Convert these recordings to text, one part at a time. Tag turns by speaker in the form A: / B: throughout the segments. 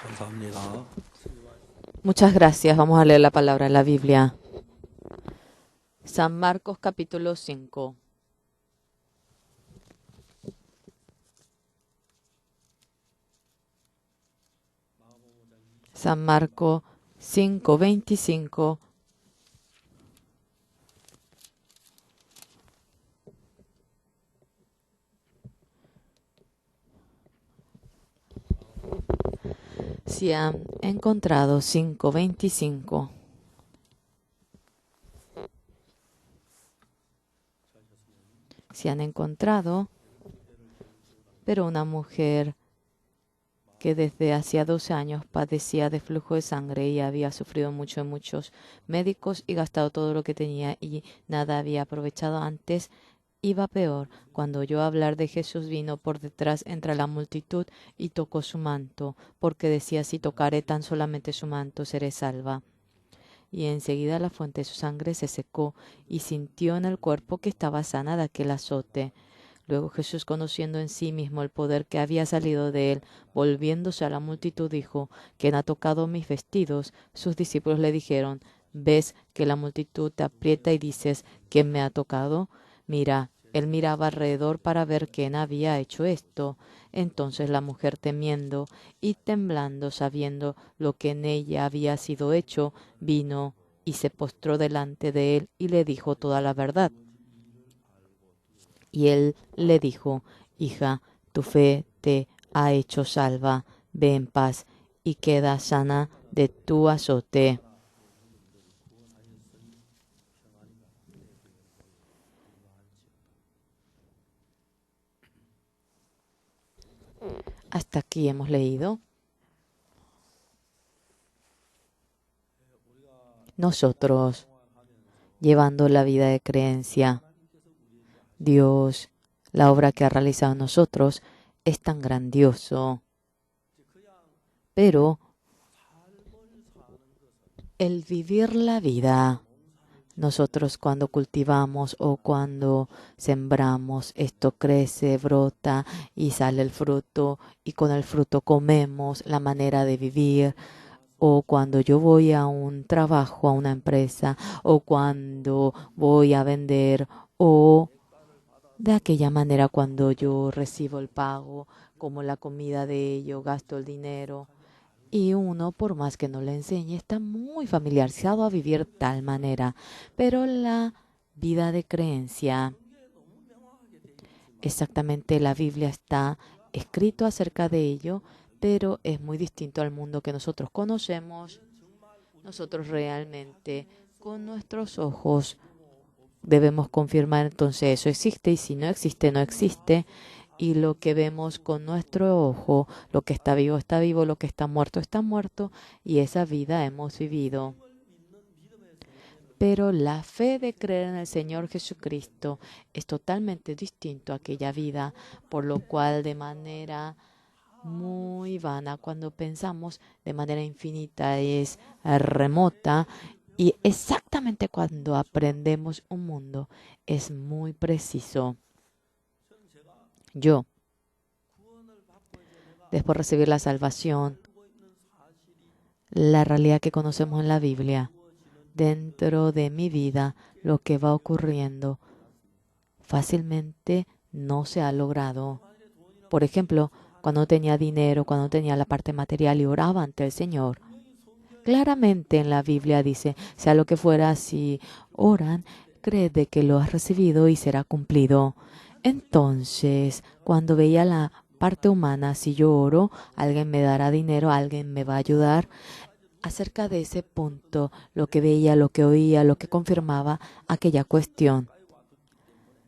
A: 감사합니다.
B: Muchas gracias. Vamos a leer la palabra de la Biblia. San Marcos capítulo 5. San Marcos 5:25. Si han encontrado 5:25. Si han encontrado, pero una mujer que desde hacía 12 años padecía de flujo de sangre y había sufrido mucho en muchos médicos y gastado todo lo que tenía y nada había aprovechado antes, iba peor. Cuando oyó hablar de Jesús, vino por detrás entre la multitud y tocó su manto, porque decía: si tocaré tan solamente su manto, seré salva. Y enseguida la fuente de su sangre se secó y sintió en el cuerpo que estaba sana de aquel azote. Luego Jesús, conociendo en sí mismo el poder que había salido de él, volviéndose a la multitud, dijo: ¿Quién ha tocado mis vestidos? Sus discípulos le dijeron: ¿Ves que la multitud te aprieta y dices: ¿quién me ha tocado? Mira, él miraba alrededor para ver quién había hecho esto. Entonces la mujer, temiendo y temblando, sabiendo lo que en ella había sido hecho, vino y se postró delante de él y le dijo toda la verdad. Y él le dijo: hija, tu fe te ha hecho salva, ve en paz y queda sana de tu azote. Hasta aquí hemos leído. Nosotros, llevando la vida de creencia, Dios, la obra que ha realizado en nosotros es tan grandioso, pero el vivir la vida, nosotros cuando cultivamos o cuando sembramos, esto crece, brota y sale el fruto, y con el fruto comemos, la manera de vivir. O cuando yo voy a un trabajo, a una empresa, o cuando voy a vender, o de aquella manera cuando yo recibo el pago, como la comida de ello, gasto el dinero. Y uno, por más que no le enseñe, está muy familiarizado a vivir tal manera. Pero la vida de creencia, exactamente la Biblia está escrito acerca de ello, pero es muy distinto al mundo que nosotros conocemos. Nosotros realmente, con nuestros ojos, debemos confirmar entonces eso existe, y si no existe, no existe. Y lo que vemos con nuestro ojo, lo que está vivo, lo que está muerto, y esa vida hemos vivido. Pero la fe de creer en el Señor Jesucristo es totalmente distinto a aquella vida, por lo cual de manera muy vana, cuando pensamos de manera infinita, es remota, y exactamente cuando aprendemos un mundo es muy preciso. Yo, después de recibir la salvación, la realidad que conocemos en la Biblia, dentro de mi vida, lo que va ocurriendo fácilmente no se ha logrado. Por ejemplo, cuando no tenía dinero, cuando no tenía la parte material y oraba ante el Señor, claramente en la Biblia dice: sea lo que fuera, si oran, cree de que lo has recibido y será cumplido. Entonces, cuando veía la parte humana, si yo oro, alguien me dará dinero, alguien me va a ayudar. Acerca de ese punto, lo que veía, lo que oía, lo que confirmaba aquella cuestión,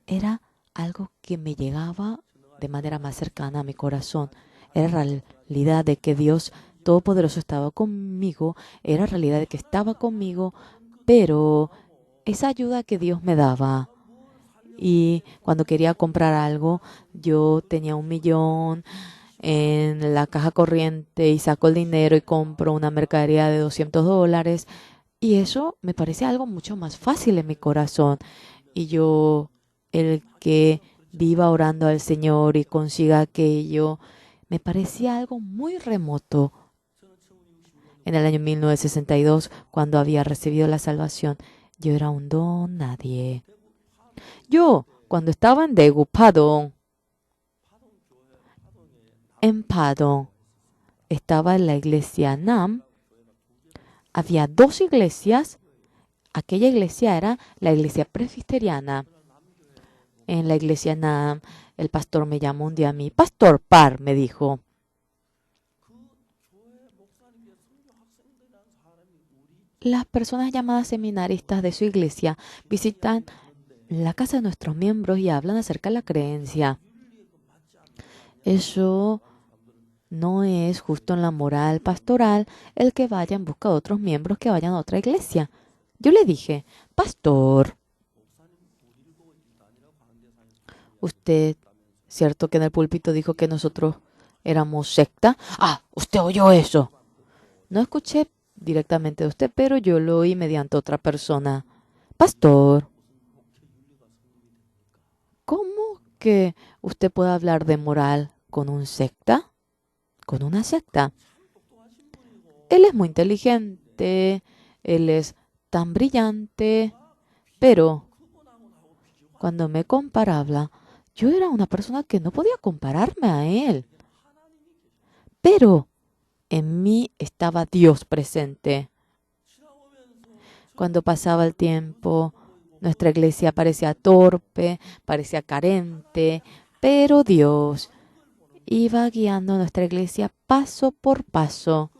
B: era algo que me llegaba de manera más cercana a mi corazón. Era realidad de que Dios Todopoderoso estaba conmigo, era realidad de que estaba conmigo, pero esa ayuda que Dios me daba. Y cuando quería comprar algo, yo tenía 1 millón en la caja corriente y saco el dinero y compro una mercadería de $200. Y eso me parece algo mucho más fácil en mi corazón. Y yo, el que viva orando al Señor y consiga aquello, me parecía algo muy remoto. En el año 1962, cuando había recibido la salvación, yo era un don nadie. Yo, cuando estaba en Daegu, Padong, en Padong, estaba en la iglesia Nam. Había dos iglesias. Aquella iglesia era la iglesia presbiteriana. En la iglesia Nam, el pastor me llamó un día a mí. Pastor Par, me dijo. Las personas llamadas seminaristas de su iglesia visitan la casa de nuestros miembros y hablan acerca de la creencia. Eso no es justo en la moral pastoral el que vaya en busca de otros miembros que vayan a otra iglesia. Yo le dije, pastor, usted, ¿cierto que en el púlpito dijo que nosotros éramos secta? Ah, usted oyó eso. No escuché directamente de usted, pero yo lo oí mediante otra persona. Pastor, ¿cómo que usted puede hablar de moral con un secta? ¿Con una secta? Él es muy inteligente, él es tan brillante, pero cuando me comparaba, yo era una persona que no podía compararme a él. Pero en mí estaba Dios presente. Cuando pasaba el tiempo, nuestra iglesia parecía torpe, parecía carente, pero Dios iba guiando a nuestra iglesia paso por paso.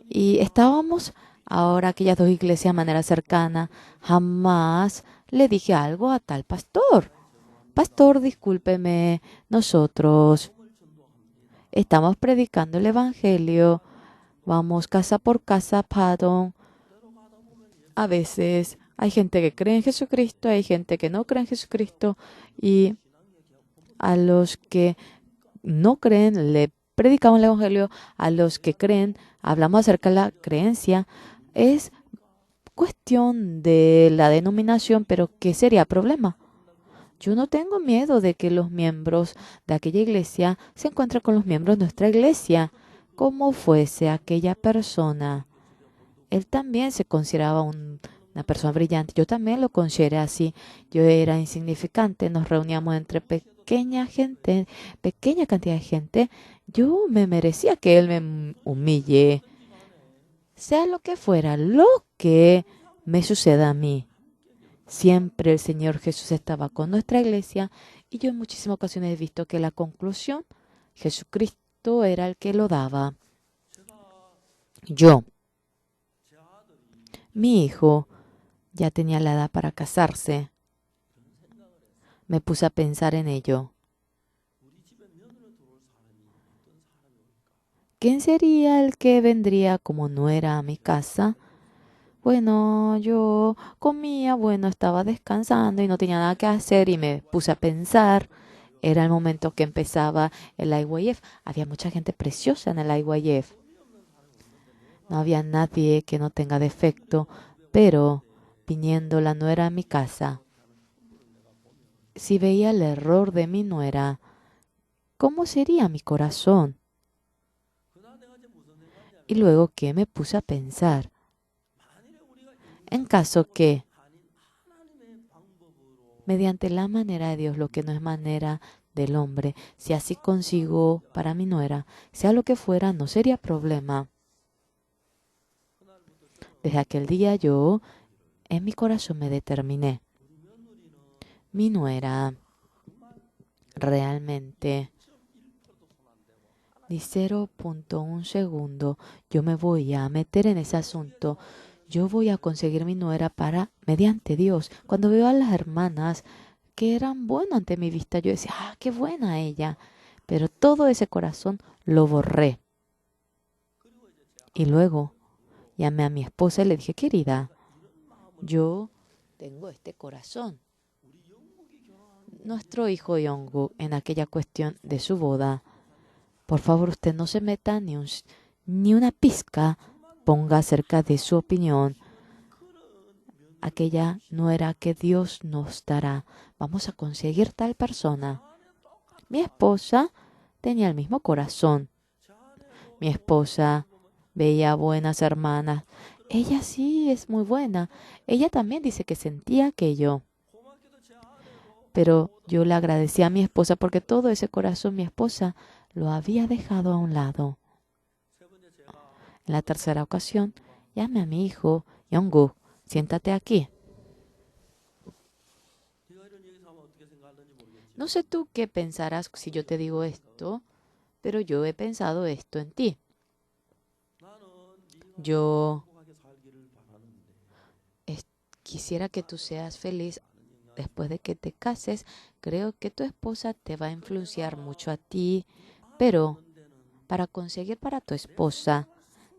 B: Y estábamos ahora aquellas dos iglesias de manera cercana. Jamás le dije algo a tal pastor. Pastor, discúlpeme, nosotros estamos predicando el evangelio. Vamos casa por casa, Padong. A veces hay gente que cree en Jesucristo, hay gente que no cree en Jesucristo. Y a los que no creen, le predicamos el evangelio. A los que creen, hablamos acerca de la creencia. Es cuestión de la denominación, pero ¿qué sería problema? Yo no tengo miedo de que los miembros de aquella iglesia se encuentren con los miembros de nuestra iglesia, como fuese aquella persona. Él también se consideraba una persona brillante. Yo también lo consideré así. Yo era insignificante. Nos reuníamos entre pequeña gente, pequeña cantidad de gente. Yo me merecía que él me humille. Sea lo que fuera, lo que me suceda a mí. Siempre el Señor Jesús estaba con nuestra iglesia y yo en muchísimas ocasiones he visto que la conclusión, Jesucristo era el que lo daba. Yo, mi hijo, ya tenía la edad para casarse. Me puse a pensar en ello. ¿Quién sería el que vendría como nuera a mi casa? Bueno, yo comía, bueno, estaba descansando y no tenía nada que hacer y me puse a pensar. Era el momento que empezaba el IYF. Había mucha gente preciosa en el IYF. No había nadie que no tenga defecto, pero viniendo la nuera a mi casa, si veía el error de mi nuera, ¿cómo sería mi corazón? Y luego que me puse a pensar, en caso que, mediante la manera de Dios, lo que no es manera del hombre, si así consigo para mi nuera, sea lo que fuera, no sería problema. Desde aquel día yo, en mi corazón me determiné. Mi nuera realmente ni 0.1 segundo yo me voy a meter en ese asunto. Yo voy a conseguir mi nuera para, mediante Dios. Cuando veo a las hermanas que eran buenas ante mi vista, yo decía, ah, qué buena ella. Pero todo ese corazón lo borré. Y luego llamé a mi esposa y le dije, querida, yo tengo este corazón. Nuestro hijo Yongu, en aquella cuestión de su boda, por favor, usted no se meta ni una pizca, ponga acerca de su opinión. Aquella no era que Dios nos dará. Vamos a conseguir tal persona. Mi esposa tenía el mismo corazón. Mi esposa Veía buenas hermanas. Ella sí es muy buena. Ella también dice que sentía aquello. Pero yo le agradecí a mi esposa porque todo ese corazón mi esposa lo había dejado a un lado. En la tercera ocasión, llamé a mi hijo, Yongguk, siéntate aquí. No sé tú qué pensarás si yo te digo esto, pero yo he pensado esto en ti. Yo es- quisiera que tú seas feliz después de que te cases. Creo que tu esposa te va a influenciar mucho a ti, pero para conseguir para tu esposa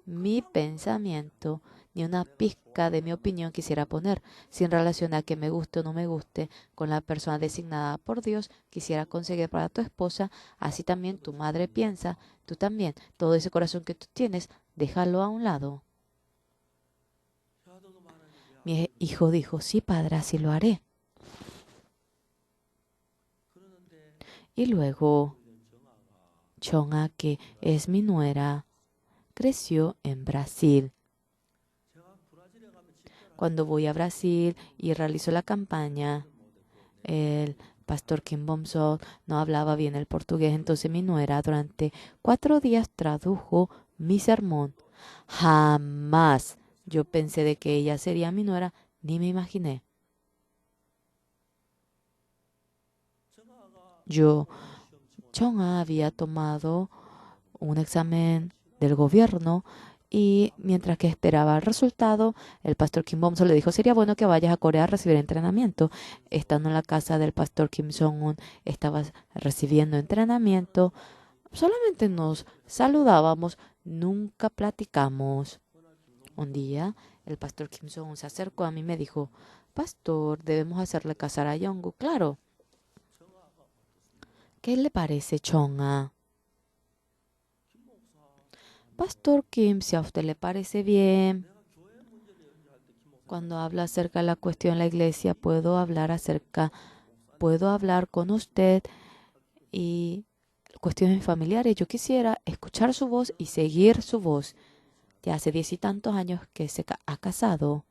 B: mi pensamiento, ni una pizca de mi opinión quisiera poner, sin relación a que me guste o no me guste, con la persona designada por Dios, quisiera conseguir para tu esposa, así también tu madre piensa, tú también, todo ese corazón que tú tienes, déjalo a un lado. Mi hijo dijo, sí, padre, así lo haré. Y luego, Chonga, que es mi nuera, creció en Brasil. Cuando voy a Brasil y realizo la campaña, el pastor Kim Bom-sok no hablaba bien el portugués, entonces mi nuera durante 4 días tradujo mi sermón. Jamás yo pensé de que ella sería mi nuera, ni me imaginé. Yo, Chonga había tomado un examen del gobierno y mientras que esperaba el resultado, el pastor Kim Bom-sol le dijo, sería bueno que vayas a Corea a recibir entrenamiento. Estando en la casa del pastor Kim Jong-un, estaba recibiendo entrenamiento. Solamente nos saludábamos, nunca platicamos. Un día, el pastor Kim Jong-un se acercó a mí y me dijo, pastor, debemos hacerle casar a Jong-un. Claro. ¿Qué le parece, Chonga? Pastor Kim, si a usted le parece bien, cuando habla acerca de la cuestión de la iglesia, puedo hablar con usted y cuestiones familiares. Yo quisiera escuchar su voz y seguir su voz. Ya hace 10 y tantos años que se ha casado.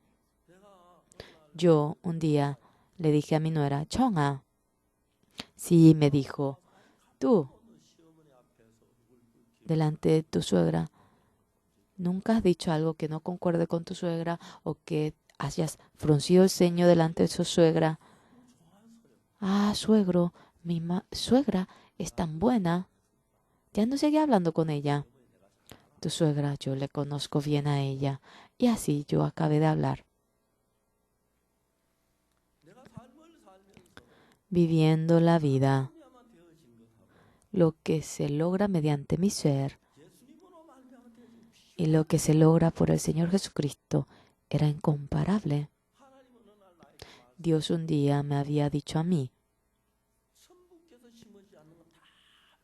B: Yo un día le dije a mi nuera, Chonga, sí, me dijo, tú, delante de tu suegra, ¿nunca has dicho algo que no concuerde con tu suegra o que hayas fruncido el ceño delante de su suegra? Ah, suegro, suegra es tan buena. Ya no seguí hablando con ella. Tu suegra, yo le conozco bien a ella. Y así yo acabé de hablar. Viviendo la vida, lo que se logra mediante mi ser y lo que se logra por el Señor Jesucristo era incomparable. Dios un día me había dicho a mí,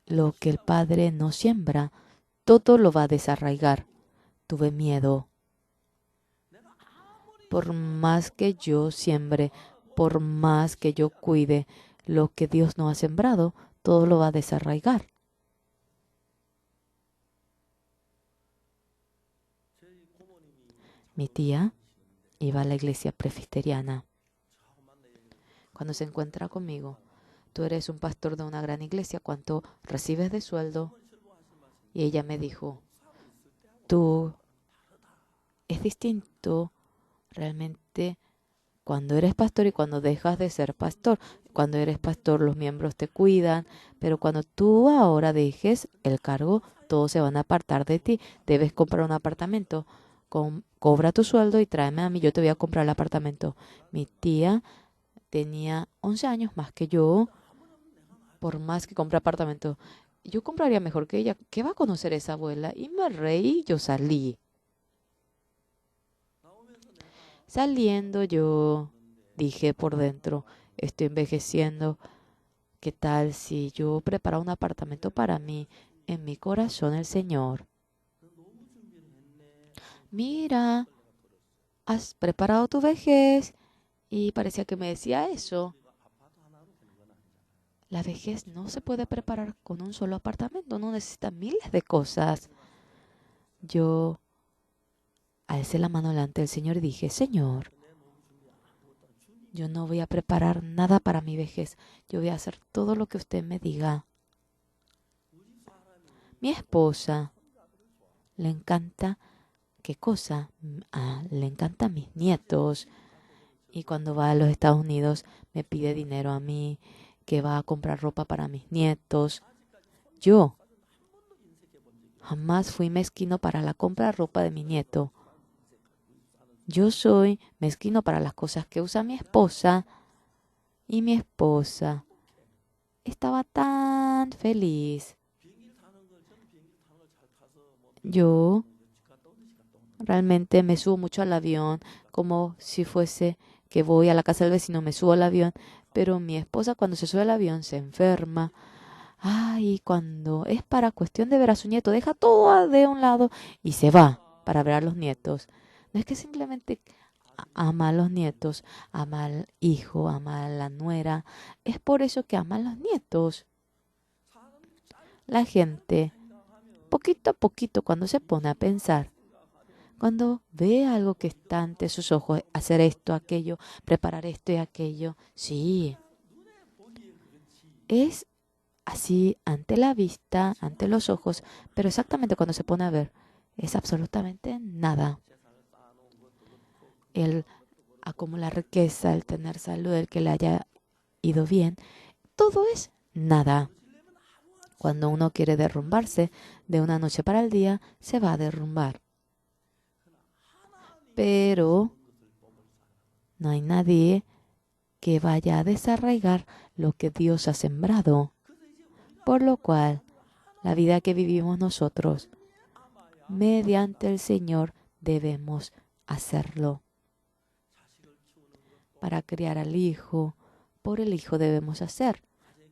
B: lo que el Padre no siembra, todo lo va a desarraigar. Tuve miedo. Por más que yo siembre, por más que yo cuide, lo que Dios no ha sembrado, todo lo va a desarraigar. Mi tía iba a la iglesia presbiteriana. Cuando se encuentra conmigo, tú eres un pastor de una gran iglesia, ¿cuánto recibes de sueldo? Y ella me dijo, tú es distinto realmente cuando eres pastor y cuando dejas de ser pastor. Cuando eres pastor los miembros te cuidan, pero cuando tú ahora dejes el cargo, todos se van a apartar de ti. Debes comprar un apartamento. Cobra tu sueldo y tráeme a mí, yo te voy a comprar el apartamento. Mi tía tenía 11 años más que yo, por más que compre apartamento. Yo compraría mejor que ella. ¿Qué va a conocer esa abuela? Y me reí y yo salí. Saliendo yo dije por dentro, estoy envejeciendo. ¿Qué tal si yo preparo un apartamento para mí? En mi corazón el Señor. Mira, has preparado tu vejez. Y parecía que me decía eso. La vejez no se puede preparar con un solo apartamento, no necesita miles de cosas. Yo alcé la mano delante del Señor y dije, Señor, yo no voy a preparar nada para mi vejez. Yo voy a hacer todo lo que usted me diga. Mi esposa le encanta, ¿qué cosa? Le encantan mis nietos. Y cuando va a los Estados Unidos me pide dinero a mí, que va a comprar ropa para mis nietos. Yo jamás fui mezquino para la compra de ropa de mi nieto. Yo soy mezquino para las cosas que usa mi esposa. Y mi esposa estaba tan feliz. Yo realmente me subo mucho al avión, como si fuese que voy a la casa del vecino, me subo al avión, pero mi esposa cuando se sube al avión se enferma. Ay, cuando es para cuestión de ver a su nieto, deja todo de un lado y se va para ver a los nietos. No es que simplemente ama a los nietos, ama al hijo, ama a la nuera. Es por eso que ama a los nietos. La gente, poquito a poquito, cuando se pone a pensar, cuando ve algo que está ante sus ojos, hacer esto, aquello, preparar esto y aquello, sí, es así ante la vista, ante los ojos, pero exactamente cuando se pone a ver, es absolutamente nada. El acumular riqueza, el tener salud, el que le haya ido bien, todo es nada. Cuando uno quiere derrumbarse de una noche para el día, se va a derrumbar. Pero no hay nadie que vaya a desarraigar lo que Dios ha sembrado. Por lo cual, la vida que vivimos nosotros, mediante el Señor, debemos hacerlo. Para criar al Hijo, por el Hijo debemos hacer.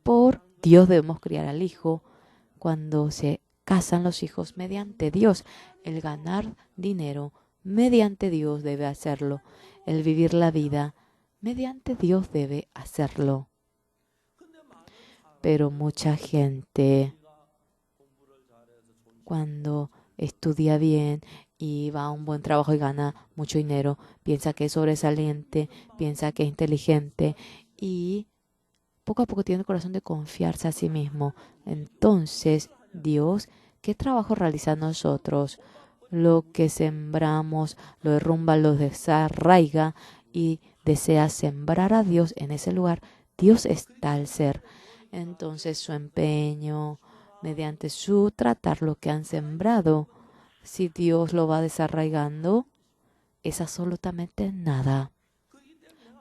B: Por Dios debemos criar al Hijo. Cuando se casan los hijos mediante Dios, el ganar dinero mediante Dios debe hacerlo. El vivir la vida mediante Dios debe hacerlo. Pero mucha gente, cuando estudia bien y va a un buen trabajo y gana mucho dinero, piensa que es sobresaliente, piensa que es inteligente y poco a poco tiene el corazón de confiarse a sí mismo. Entonces, Dios, ¿qué trabajo realiza nosotros? Lo que sembramos, lo derrumba, lo desarraiga y desea sembrar a Dios en ese lugar. Dios está al ser. Entonces su empeño, mediante su tratar lo que han sembrado, si Dios lo va desarraigando, es absolutamente nada.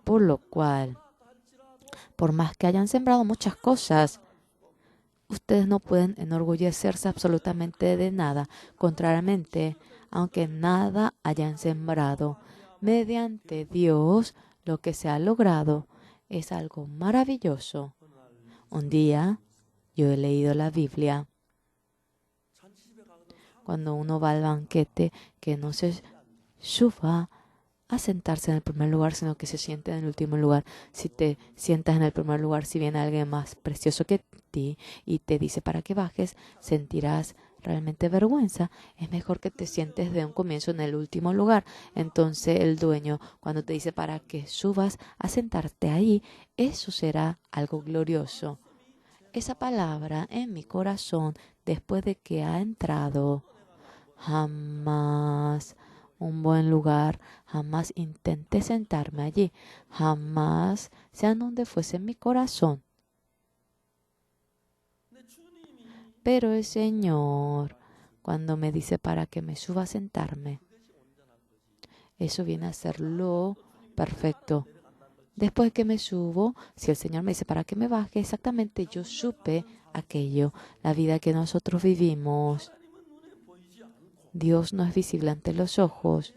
B: Por lo cual, por más que hayan sembrado muchas cosas, ustedes no pueden enorgullecerse absolutamente de nada. Contrariamente, aunque nada hayan sembrado, mediante Dios lo que se ha logrado es algo maravilloso. Un día yo he leído la Biblia. Cuando uno va al banquete, que no se suba a sentarse en el primer lugar, sino que se siente en el último lugar. Si te sientas en el primer lugar, si viene alguien más precioso que ti y te dice para que bajes, sentirás realmente vergüenza. Es mejor que te sientes de un comienzo en el último lugar. Entonces el dueño, cuando te dice para que subas a sentarte ahí, eso será algo glorioso. Esa palabra en mi corazón, después de que ha entrado, jamás un buen lugar, jamás intenté sentarme allí, jamás, sea donde fuese mi corazón. Pero el Señor, cuando me dice para que me suba a sentarme, eso viene a ser lo perfecto. Después que me subo, si el Señor me dice para que me baje, exactamente yo supe aquello, la vida que nosotros vivimos. Dios no es visible ante los ojos,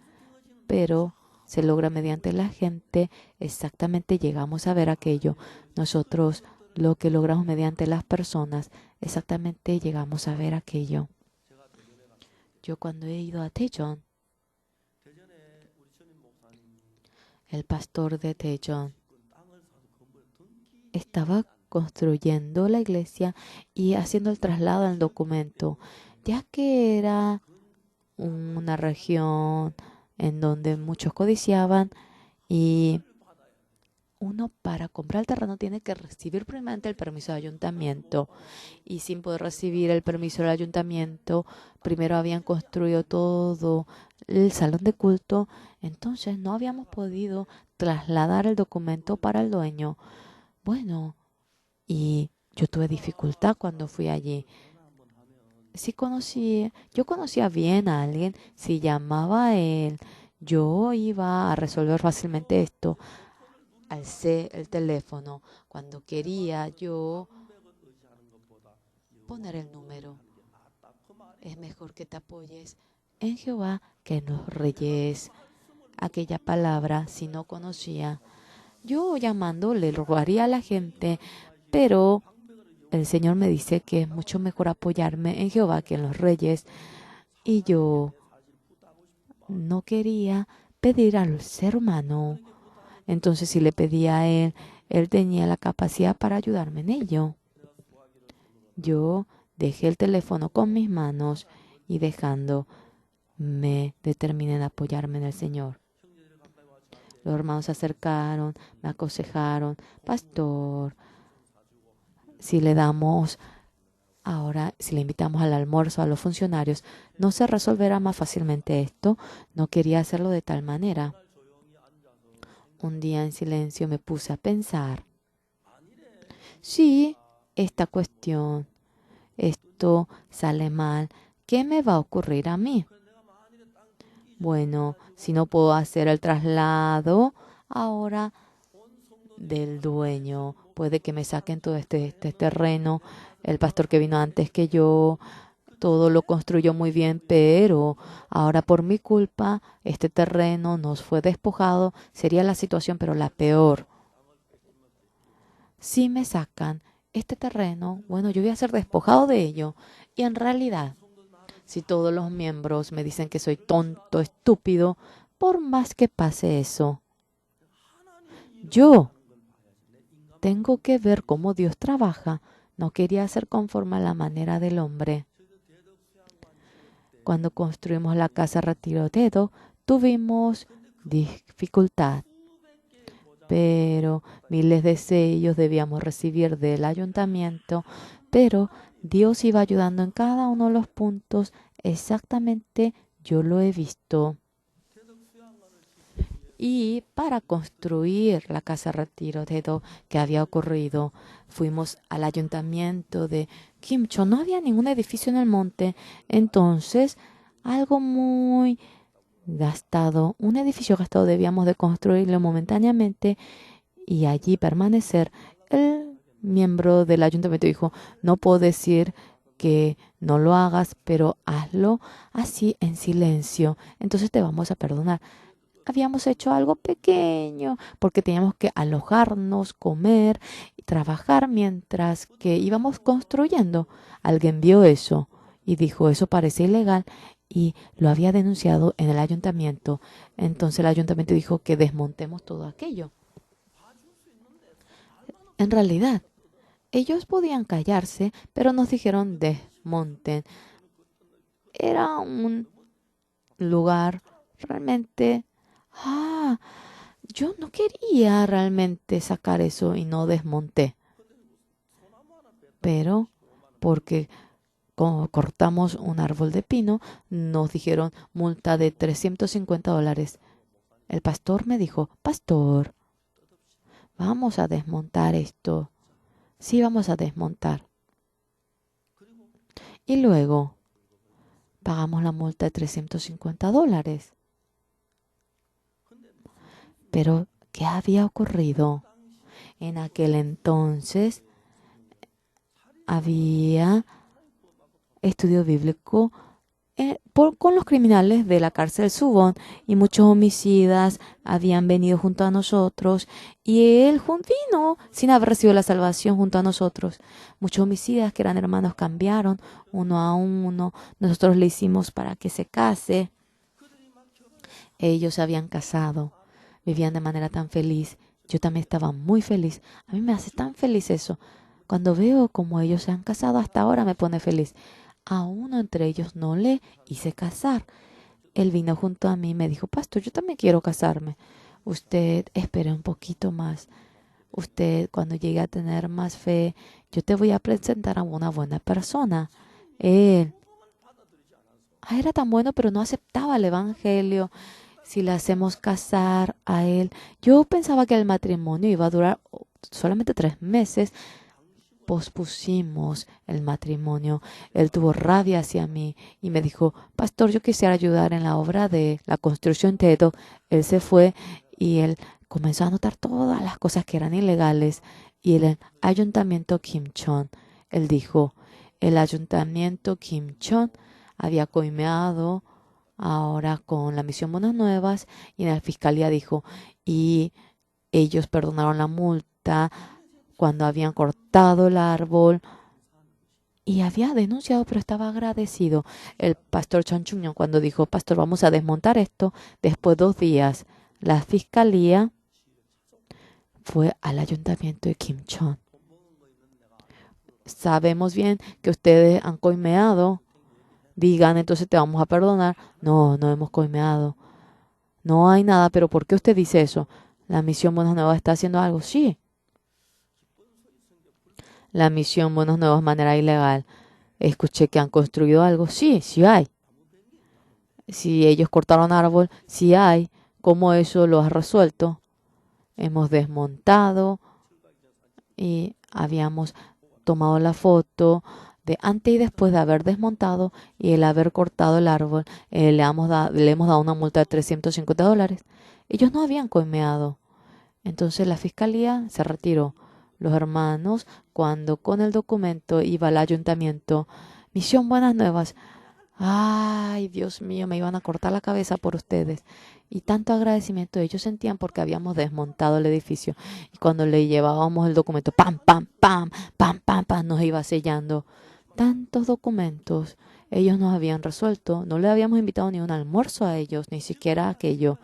B: pero se logra mediante la gente, exactamente llegamos a ver aquello. Nosotros lo que logramos mediante las personas, exactamente llegamos a ver aquello. Yo cuando he ido a Daejeon, el pastor de Daejeon estaba construyendo la iglesia y haciendo el traslado del documento, ya que era una región en donde muchos codiciaban y uno para comprar el terreno tiene que recibir primeramente el permiso del ayuntamiento y sin poder recibir el permiso del ayuntamiento, primero habían construido todo el salón de culto, entonces no habíamos podido trasladar el documento para el dueño. Bueno, y yo tuve dificultad cuando fui allí. Yo conocía bien a alguien, si llamaba a él, yo iba a resolver fácilmente esto. Alcé el teléfono cuando quería yo poner el número. Es mejor que te apoyes en Jehová que en los reyes. Aquella palabra, si no conocía, yo llamando le rogaría a la gente, pero el Señor me dice que es mucho mejor apoyarme en Jehová que en los reyes. Y yo no quería pedir al ser humano. Entonces, si le pedía a él, él tenía la capacidad para ayudarme en ello. Yo dejé el teléfono con mis manos y me determiné en apoyarme en el Señor. Los hermanos se acercaron, me aconsejaron, pastor, si le damos ahora, si le invitamos al almuerzo a los funcionarios, ¿no se resolverá más fácilmente esto? No quería hacerlo de tal manera. Un día en silencio me puse a pensar, sí, esta cuestión, esto sale mal, ¿qué me va a ocurrir a mí? Bueno, si no puedo hacer el traslado ahora del dueño, puede que me saquen todo este terreno. El pastor que vino antes que yo, todo lo construyó muy bien, pero ahora por mi culpa este terreno nos fue despojado. Sería la situación, pero la peor. Si me sacan este terreno, bueno, yo voy a ser despojado de ello. Y en realidad, si todos los miembros me dicen que soy tonto, estúpido, por más que pase eso, yo tengo que ver cómo Dios trabaja. No quería ser conforme a la manera del hombre. Cuando construimos la casa Retiro Dedo, tuvimos dificultad, pero miles de sellos debíamos recibir del ayuntamiento, pero Dios iba ayudando en cada uno de los puntos. Exactamente, yo lo he visto. Y para construir la casa Retiro Dedo que había ocurrido, fuimos al ayuntamiento de Kimcho. No había ningún edificio en el monte. Entonces, algo muy gastado, un edificio gastado, debíamos de construirlo momentáneamente y allí permanecer. El miembro del ayuntamiento dijo, no puedo decir que no lo hagas, pero hazlo así en silencio. Entonces te vamos a perdonar. Habíamos hecho algo pequeño porque teníamos que alojarnos, comer y trabajar mientras que íbamos construyendo. Alguien vio eso y dijo, eso parece ilegal y lo había denunciado en el ayuntamiento. Entonces el ayuntamiento dijo que desmontemos todo aquello. En realidad, ellos podían callarse, pero nos dijeron desmonten. Era un lugar realmente... yo no quería realmente sacar eso y no desmonté. Pero porque cortamos un árbol de pino, nos dijeron multa de $350. El pastor me dijo, pastor, vamos a desmontar esto. Sí, vamos a desmontar. Y luego pagamos la multa de $350. Pero, ¿qué había ocurrido? En aquel entonces había estudio bíblico con los criminales de la cárcel Subón y muchos homicidas habían venido junto a nosotros y él vino sin haber recibido la salvación junto a nosotros. Muchos homicidas que eran hermanos cambiaron uno a uno. Nosotros le hicimos para que se case. Ellos se habían casado, vivían de manera tan feliz. Yo también estaba muy feliz. A mí me hace tan feliz eso. Cuando veo cómo ellos se han casado hasta ahora me pone feliz. A uno entre ellos no le hice casar. él vino junto a mí y me dijo, pastor, yo también quiero casarme. Usted espere un poquito más. Usted, cuando llegue a tener más fe, yo te voy a presentar a una buena persona. Él era tan bueno, pero no aceptaba el evangelio. Si le hacemos casar a él, yo pensaba que el matrimonio iba a durar solamente 3 meses. Pospusimos el matrimonio. Él tuvo rabia hacia mí y me dijo, pastor, yo quisiera ayudar en la obra de la construcción Tedo. Él se fue y él comenzó a anotar todas las cosas que eran ilegales. Y el ayuntamiento Kim Chon, él dijo, el ayuntamiento Kim Chon había coimeado ahora con la misión Buenas Nuevas y en la fiscalía dijo, y ellos perdonaron la multa cuando habían cortado el árbol y había denunciado, pero estaba agradecido. El pastor Chan Chung-yon cuando dijo, pastor, vamos a desmontar esto, después de 2 días, la fiscalía fue al ayuntamiento de Kim Chon. Sabemos bien que ustedes han coimeado. Digan, entonces te vamos a perdonar. No, no hemos coimeado. No hay nada, pero ¿por qué usted dice eso? ¿La misión Buenas Nuevas está haciendo algo? Sí. La misión Buenas Nuevas de manera ilegal. Escuché que han construido algo. Sí, sí hay. Si ellos cortaron árbol, sí hay. ¿Cómo eso lo has resuelto? Hemos desmontado y habíamos tomado la foto de antes y después de haber desmontado y el haber cortado el árbol. Le hemos dado una multa de $350. Ellos no habían coimeado. Entonces la fiscalía se retiró. Los hermanos, cuando con el documento iba al ayuntamiento, misión Buenas Nuevas, ay, Dios mío, me iban a cortar la cabeza por ustedes. Y tanto agradecimiento ellos sentían porque habíamos desmontado el edificio. Y cuando le llevábamos el documento, pam, pam, pam, pam, pam, pam, nos iba sellando. Tantos documentos ellos nos habían resuelto. No le habíamos invitado ni un almuerzo a ellos, ni siquiera aquello.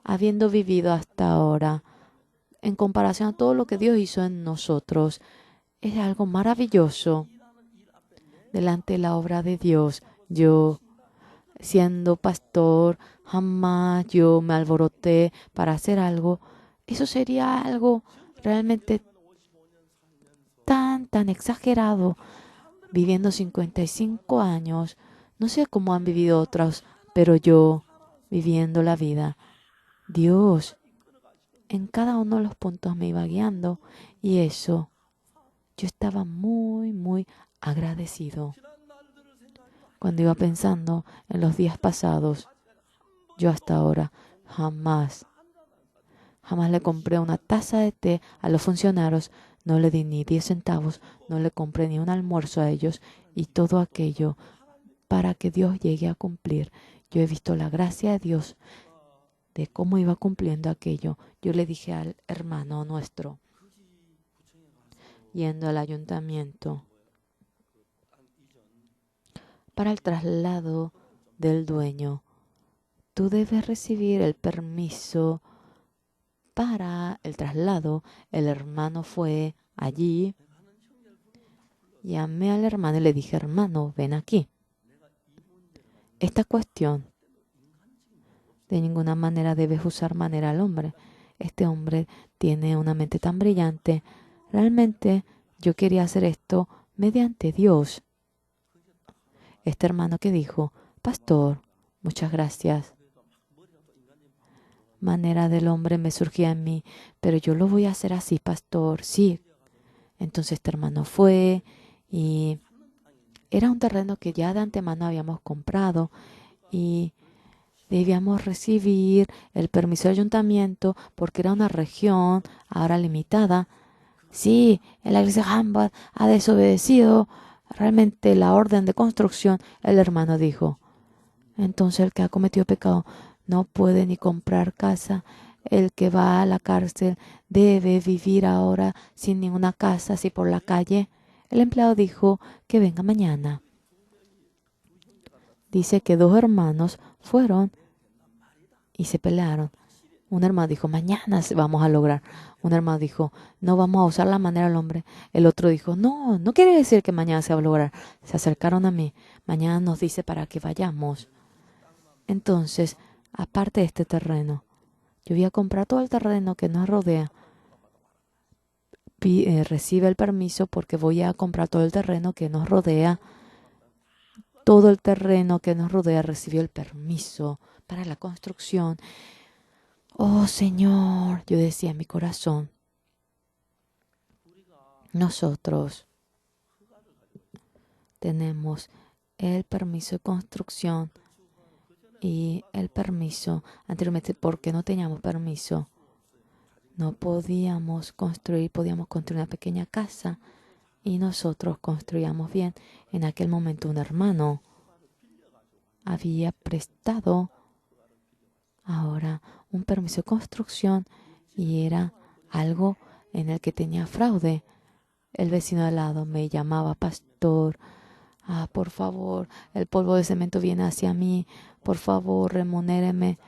B: Habiendo vivido hasta ahora, en comparación a todo lo que Dios hizo en nosotros, es algo maravilloso. Delante de la obra de Dios, yo, siendo pastor, jamás yo me alboroté para hacer algo. Eso sería algo realmente tan exagerado. Viviendo 55 años, no sé cómo han vivido otros, pero yo, viviendo la vida, Dios en cada uno de los puntos me iba guiando y eso, yo estaba muy agradecido. Cuando iba pensando en los días pasados, yo hasta ahora jamás le compré una taza de té a los funcionarios, no le di ni 10 centavos, no le compré ni un almuerzo a ellos y todo aquello para que Dios llegue a cumplir. Yo he visto la gracia de Dios de cómo iba cumpliendo aquello. Yo le dije al hermano nuestro, yendo al ayuntamiento, para el traslado del dueño, tú debes recibir el permiso para el traslado. El hermano fue allí, llamé al hermano y le dije, hermano, ven aquí. Esta cuestión, de ninguna manera debes usar manera al hombre. Este hombre tiene una mente tan brillante. Realmente yo quería hacer esto mediante Dios. Este hermano que dijo, pastor, muchas gracias. Manera del hombre me surgía en mí, pero yo lo voy a hacer así, pastor, sí. Entonces este hermano fue y era un terreno que ya de antemano habíamos comprado y debíamos recibir el permiso del ayuntamiento porque era una región ahora limitada. Sí, la iglesia Hambad ha desobedecido realmente la orden de construcción. El hermano dijo, entonces el que ha cometido pecado no puede ni comprar casa. El que va a la cárcel debe vivir ahora sin ninguna casa, así por la calle. El empleado dijo que venga mañana. Dice que 2 hermanos fueron y se pelearon. Un hermano dijo, mañana vamos a lograr. Un hermano dijo, no vamos a usar la manera del hombre. El otro dijo, no quiere decir que mañana se va a lograr. Se acercaron a mí. Mañana nos dice para que vayamos. Entonces, aparte de este terreno, yo voy a comprar todo el terreno que nos rodea. Recibe el permiso porque voy a comprar todo el terreno que nos rodea. Todo el terreno que nos rodea recibió el permiso para la construcción. Oh Señor, yo decía en mi corazón, nosotros tenemos el permiso de construcción y el permiso. Anteriormente, porque no teníamos permiso, no podíamos construir una pequeña casa y nosotros construíamos bien. En aquel momento un hermano había prestado ahora un permiso de construcción y era algo en el que tenía fraude. El vecino de al lado me llamaba, pastor, por favor, el polvo de cemento viene hacia mí, por favor, remunéreme.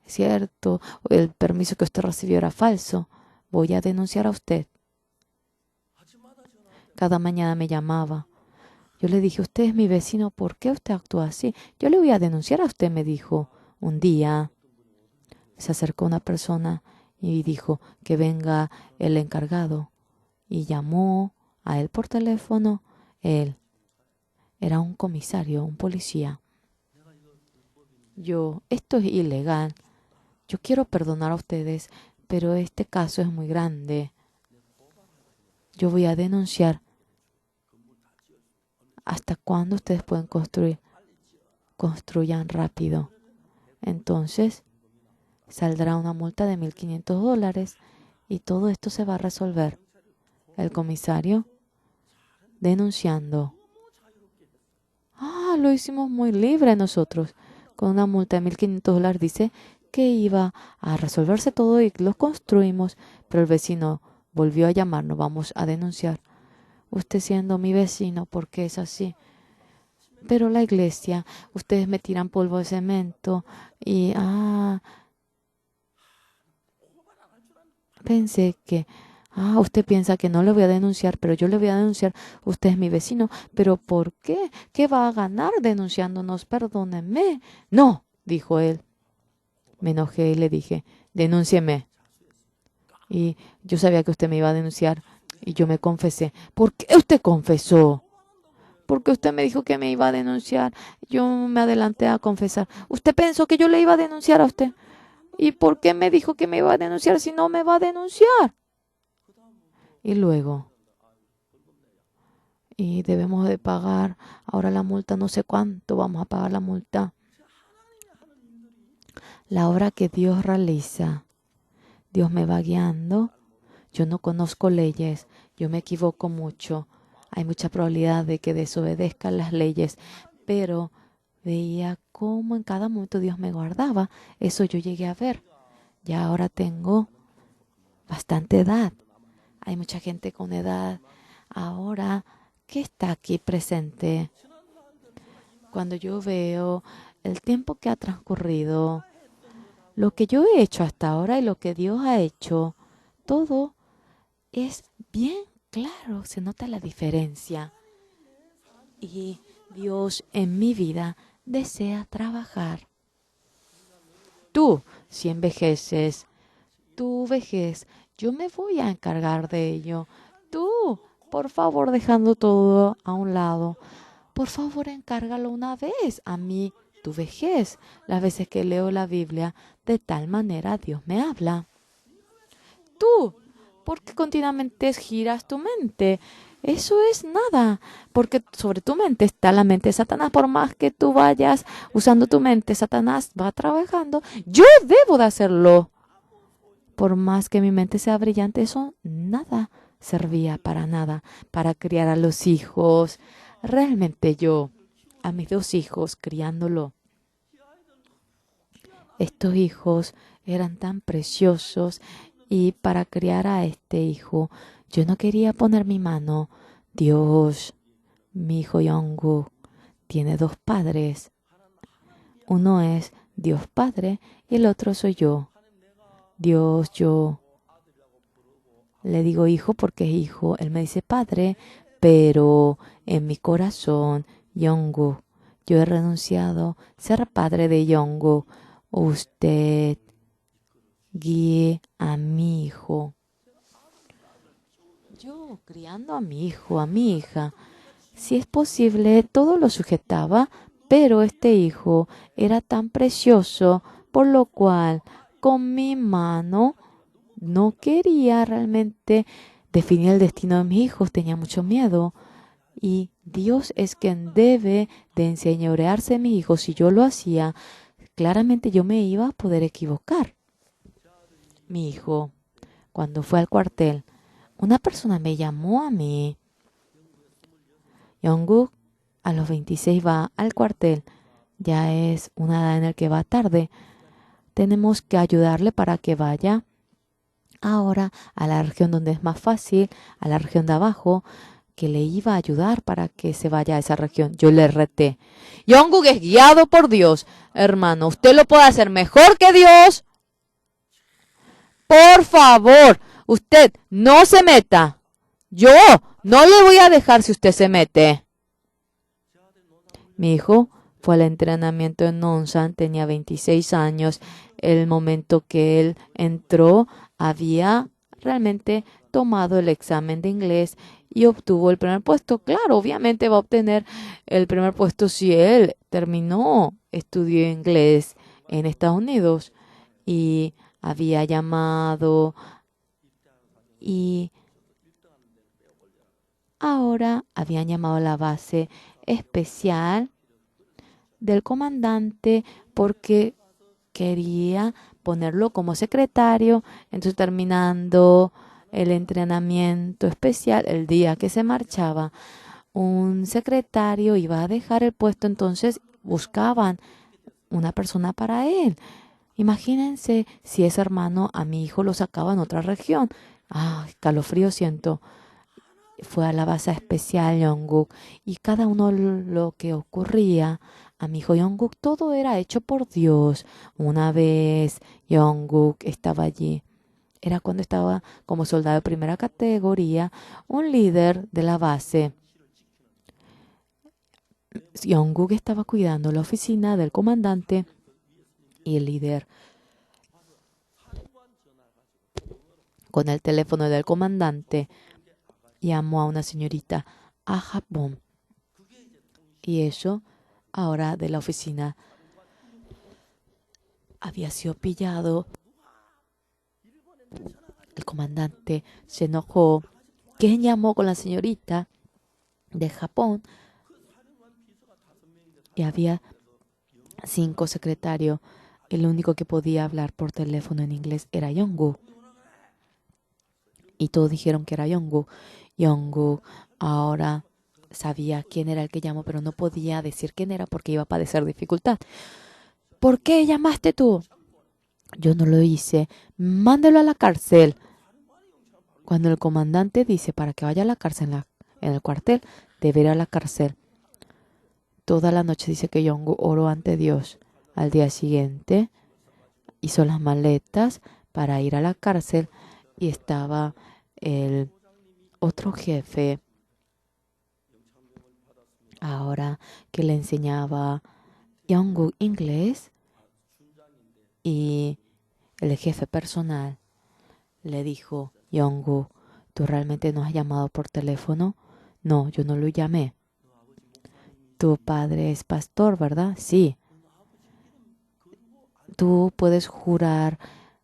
B: Cierto, el permiso que usted recibió era falso. Voy a denunciar a usted. Cada mañana me llamaba. Yo le dije, usted es mi vecino, ¿por qué usted actúa así? Yo le voy a denunciar a usted, me dijo. Un día se acercó una persona y dijo que venga el encargado. Y llamó a él por teléfono. Él era un comisario, un policía. Esto es ilegal. Yo quiero perdonar a ustedes, pero este caso es muy grande. Yo voy a denunciar. ¿Hasta cuándo ustedes pueden construir? Construyan rápido. Entonces, saldrá una multa de $1,500 y todo esto se va a resolver. El comisario denunciando. Lo hicimos muy libre nosotros. Con una multa de $1,500 dice que iba a resolverse todo y lo construimos, pero el vecino volvió a llamarnos, vamos a denunciar. Usted siendo mi vecino, ¿por qué es así? Pero la iglesia, ustedes me tiran polvo de cemento y pensé que usted piensa que no le voy a denunciar, pero yo le voy a denunciar. Usted es mi vecino, pero ¿por qué? ¿Qué va a ganar denunciándonos? Perdónenme. No, dijo él. Me enojé y le dije, denúncieme. Y yo sabía que usted me iba a denunciar y yo me confesé. ¿Por qué usted confesó? Porque usted me dijo que me iba a denunciar. Yo me adelanté a confesar. Usted pensó que yo le iba a denunciar a usted. ¿Y por qué me dijo que me iba a denunciar si no me va a denunciar? Y luego, y debemos de pagar ahora la multa, no sé cuánto vamos a pagar la multa. La obra que Dios realiza, Dios me va guiando. Yo no conozco leyes, yo me equivoco mucho. Hay mucha probabilidad de que desobedezca las leyes, pero veía cómo en cada momento Dios me guardaba. Eso yo llegué a ver. Ya ahora tengo bastante edad. Hay mucha gente con edad ahora que está aquí presente. Cuando yo veo el tiempo que ha transcurrido, lo que yo he hecho hasta ahora y lo que Dios ha hecho, todo es bien claro, se nota la diferencia. Y Dios en mi vida desea trabajar. Tú, si envejeces, tu vejez, yo me voy a encargar de ello. Tú, por favor, dejando todo a un lado, por favor, encárgalo una vez a mí, tu vejez. Las veces que leo la Biblia, de tal manera Dios me habla. Tú, porque continuamente giras tu mente. Eso es nada, porque sobre tu mente está la mente de Satanás. Por más que tú vayas usando tu mente, Satanás va trabajando. Yo debo de hacerlo. Por más que mi mente sea brillante, eso nada servía para nada, para criar a los hijos. Realmente yo, a mis 2 hijos, criándolo, estos hijos eran tan preciosos y para criar a este hijo, yo no quería poner mi mano. Dios, mi hijo Yongu, tiene 2 padres. Uno es Dios Padre y el otro soy yo. Dios, yo le digo hijo porque es hijo. Él me dice padre, pero en mi corazón, Yongu, yo he renunciado a ser padre de Jungkook. Usted guíe a mi hijo. Yo criando a mi hijo, a mi hija, si es posible, todo lo sujetaba, pero este hijo era tan precioso, por lo cual con mi mano no quería realmente definir el destino de mis hijos, tenía mucho miedo. Y Dios es quien debe de enseñorearse de mis hijos. Si yo lo hacía, claramente yo me iba a poder equivocar. Mi hijo, cuando fue al cuartel, una persona me llamó a mí. Jungkook a los 26 va al cuartel. Ya es una edad en la que va tarde. Tenemos que ayudarle para que vaya ahora a la región donde es más fácil, a la región de abajo, que le iba a ayudar para que se vaya a esa región. Yo le reté. Jungkook es guiado por Dios. Hermano, ¿usted lo puede hacer mejor que Dios? Por favor, usted no se meta. Yo no le voy a dejar si usted se mete. Mi hijo fue al entrenamiento en Nonsan, tenía 26 años. El momento que él entró, había realmente tomado el examen de inglés y obtuvo el primer puesto. Claro, obviamente va a obtener el primer puesto si él terminó, estudió inglés en Estados Unidos y había llamado y ahora habían llamado a la base especial del comandante porque quería ponerlo como secretario. Entonces, terminando el entrenamiento especial, el día que se marchaba, un secretario iba a dejar el puesto, entonces buscaban una persona para él. Imagínense si ese hermano a mi hijo lo sacaba en otra región. Ah, calofrío siento. Fue a la base especial Jungkook y cada uno lo que ocurría a mi hijo Jungkook, todo era hecho por Dios. Una vez Jungkook estaba allí. Era cuando estaba como soldado de primera categoría, un líder de la base. Jungkook estaba cuidando la oficina del comandante y el líder con el teléfono del comandante llamó a una señorita a Japón. Y eso ahora de la oficina había sido pillado. El comandante se enojó. ¿Quién llamó con la señorita de Japón? Y había 5 secretarios. El único que podía hablar por teléfono en inglés era Jungkook. Y todos dijeron que era Jungkook. Jungkook ahora sabía quién era el que llamó, pero no podía decir quién era porque iba a padecer dificultad. ¿Por qué llamaste tú? Yo no lo hice. Mándelo a la cárcel. Cuando el comandante dice para que vaya a la cárcel en el cuartel, debe ir a la cárcel. Toda la noche dice que Jungkook oró ante Dios. Al día siguiente hizo las maletas para ir a la cárcel y estaba el otro jefe ahora que le enseñaba Jungkook inglés y el jefe personal le dijo, Jungkook, ¿tú realmente no has llamado por teléfono? No, yo no lo llamé. Tu padre es pastor, ¿verdad? Sí. ¿Tú puedes jurar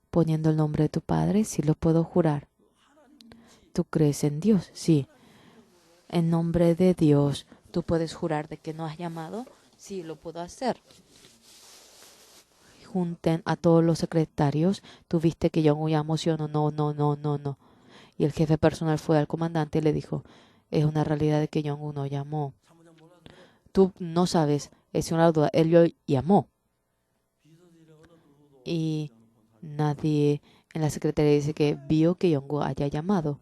B: poniendo el nombre de tu padre? Sí, lo puedo jurar. ¿Tú crees en Dios? Sí. En nombre de Dios, ¿tú puedes jurar de que no has llamado? Sí, lo puedo hacer. Junten a todos los secretarios. ¿Tuviste que Jungkook llamó, sí o no? No, no, no, no, no. Y el jefe personal fue al comandante y le dijo, es una realidad de que Jungkook no llamó. Tú no sabes, es una duda, él lo llamó. Y nadie en la secretaría dice que vio que Jungkook haya llamado.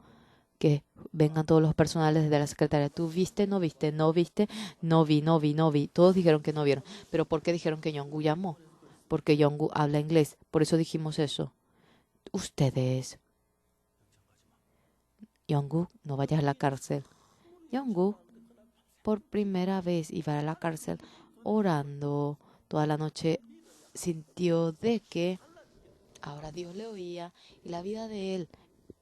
B: Que vengan todos los personales de la secretaría. ¿Tú viste? ¿No viste? ¿No viste? No vi, no vi, no vi. Todos dijeron que no vieron. ¿Pero por qué dijeron que Jungkook llamó? Porque Jungkook habla inglés. Por eso dijimos eso. Ustedes. Jungkook, no vayas a la cárcel. Jungkook por primera vez iba a la cárcel. orando toda la noche, sintió de que ahora Dios le oía y la vida de él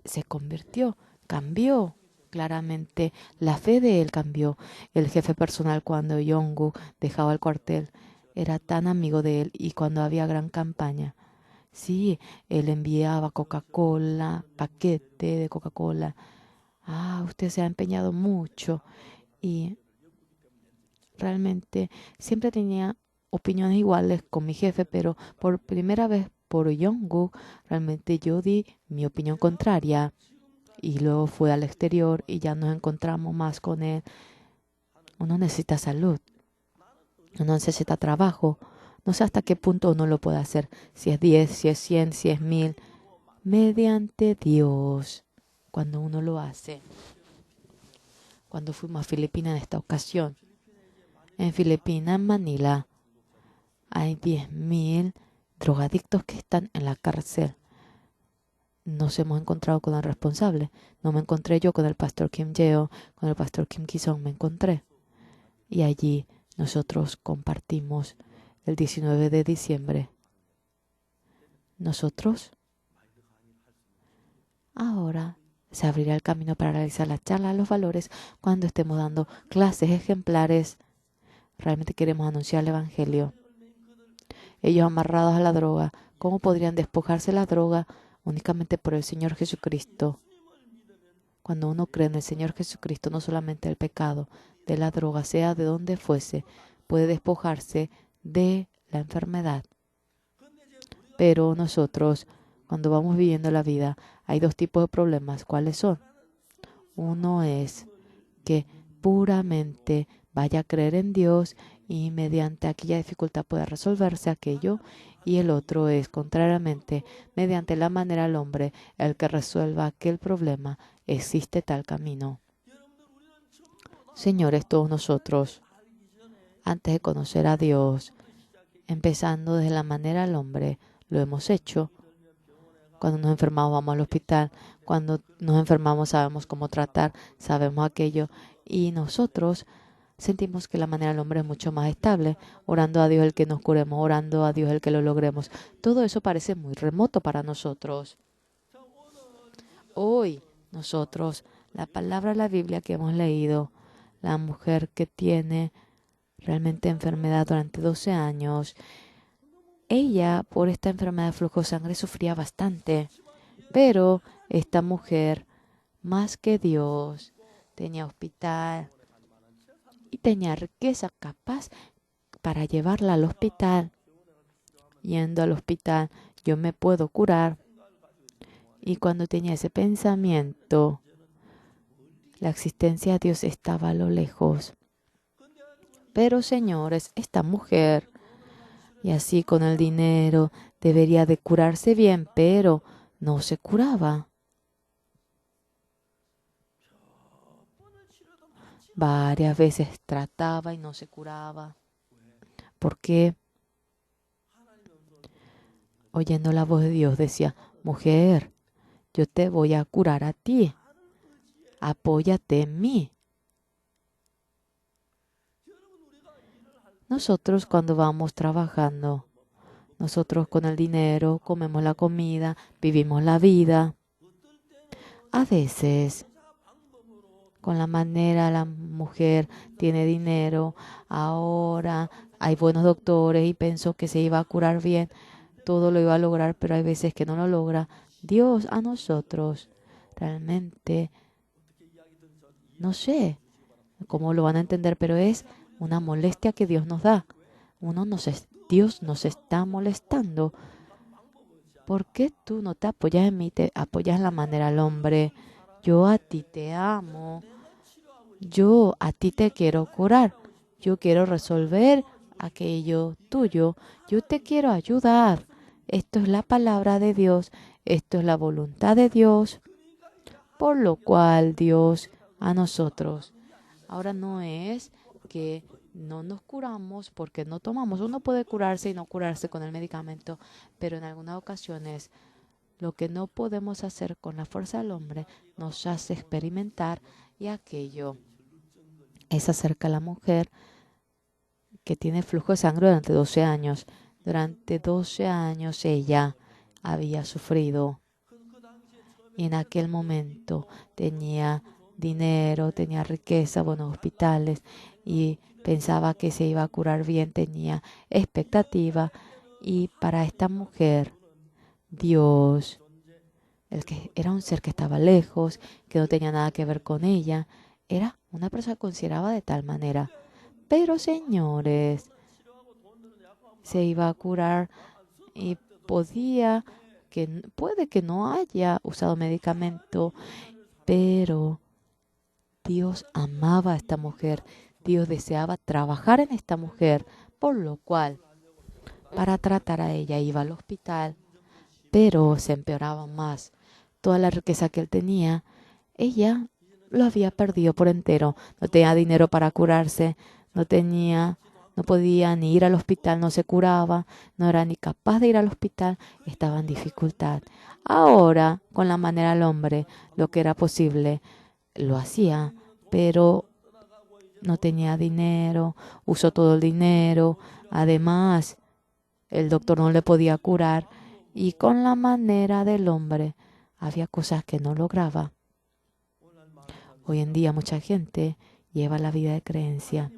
B: se convirtió, cambió. Claramente, la fe de él cambió. El jefe personal, cuando Jong-uk dejaba el cuartel, era tan amigo de él, y cuando había gran campaña, sí, él enviaba Coca-Cola, paquete de Coca-Cola. Usted se ha empeñado mucho. Y realmente siempre tenía opiniones iguales con mi jefe, pero por primera vez por Jong-uk, realmente yo di mi opinión contraria. Y luego fue al exterior y ya nos encontramos más con él. Uno necesita salud, uno necesita trabajo. No sé hasta qué punto uno lo puede hacer. Si es 10, si es 100, si es 1000. Mediante Dios, cuando uno lo hace. Cuando fuimos a Filipinas en esta ocasión. En Filipinas, en Manila, hay 10.000 drogadictos que están en la cárcel. Nos hemos encontrado con el responsable. No me encontré yo con el pastor Kim Jeo, con el pastor Kim Ki-song, me encontré. Y allí nosotros compartimos el 19 de diciembre. Nosotros ahora se abrirá el camino para realizar la charla de los valores cuando estemos dando clases ejemplares. Realmente queremos anunciar el Evangelio. Ellos amarrados a la droga, ¿cómo podrían despojarse de la droga? Únicamente por el Señor Jesucristo. Cuando uno cree en el Señor Jesucristo, no solamente el pecado de la droga, sea de donde fuese, puede despojarse de la enfermedad. Pero nosotros, cuando vamos viviendo la vida, hay dos tipos de problemas. ¿Cuáles son? Uno es que puramente vaya a creer en Dios y mediante aquella dificultad pueda resolverse aquello. Y el otro es, contrariamente, mediante la manera del hombre, el que resuelva aquel problema. Existe tal camino. Señores, todos nosotros, antes de conocer a Dios, empezando desde la manera del hombre, lo hemos hecho. Cuando nos enfermamos vamos al hospital. Cuando nos enfermamos sabemos cómo tratar, sabemos aquello. Y nosotros sentimos que la manera del hombre es mucho más estable. Orando a Dios el que nos curemos, orando a Dios el que lo logremos. Todo eso parece muy remoto para nosotros. Hoy nosotros, la palabra de la Biblia que hemos leído, la mujer que tiene realmente enfermedad durante 12 años, ella por esta enfermedad de flujo de sangre sufría bastante. Pero esta mujer, más que Dios, tenía hospital y tenía riqueza capaz para llevarla al hospital. Yendo al hospital, yo me puedo curar. Y cuando tenía ese pensamiento, la existencia de Dios estaba a lo lejos. Pero, señores, esta mujer, y así con el dinero, debería de curarse bien, pero no se curaba. Varias veces trataba y no se curaba. ¿Por qué? Oyendo la voz de Dios decía, mujer, yo te voy a curar a ti. Apóyate en mí. Nosotros cuando vamos trabajando, nosotros con el dinero comemos la comida, vivimos la vida. A veces, con la manera la mujer tiene dinero, ahora hay buenos doctores y pensó que se iba a curar bien, todo lo iba a lograr, pero hay veces que no lo logra. Dios a nosotros realmente, no sé cómo lo van a entender, pero es una molestia que Dios nos da. Dios nos está molestando. ¿Por qué tú no te apoyas en mí, te apoyas en la manera del hombre? Yo a ti te amo. Yo a ti te quiero curar. Yo quiero resolver aquello tuyo. Yo te quiero ayudar. Esto es la palabra de Dios. Esto es la voluntad de Dios. Por lo cual Dios a nosotros. Ahora no es que no nos curamos porque no tomamos. Uno puede curarse y no curarse con el medicamento, pero en algunas ocasiones lo que no podemos hacer con la fuerza del hombre nos hace experimentar, y aquello es acerca de la mujer que tiene flujo de sangre durante 12 años. Durante 12 años ella había sufrido y en aquel momento tenía dinero, tenía riqueza, buenos hospitales y pensaba que se iba a curar bien, tenía expectativa. Y para esta mujer, Dios, el que era un ser que estaba lejos, que no tenía nada que ver con ella, era una persona que consideraba de tal manera. Pero señores, se iba a curar y puede que no haya usado medicamento, pero Dios amaba a esta mujer. Dios deseaba trabajar en esta mujer, por lo cual, para tratar a ella, iba al hospital, pero se empeoraba más. Toda la riqueza que él tenía, ella lo había perdido por entero. No tenía dinero para curarse, no podía ni ir al hospital, no se curaba, no era ni capaz de ir al hospital, estaba en dificultad. Ahora, con la manera del hombre, lo que era posible, lo hacía, pero no tenía dinero, usó todo el dinero, además el doctor no le podía curar y con la manera del hombre había cosas que no lograba. Hoy en día mucha gente lleva la vida de creencia,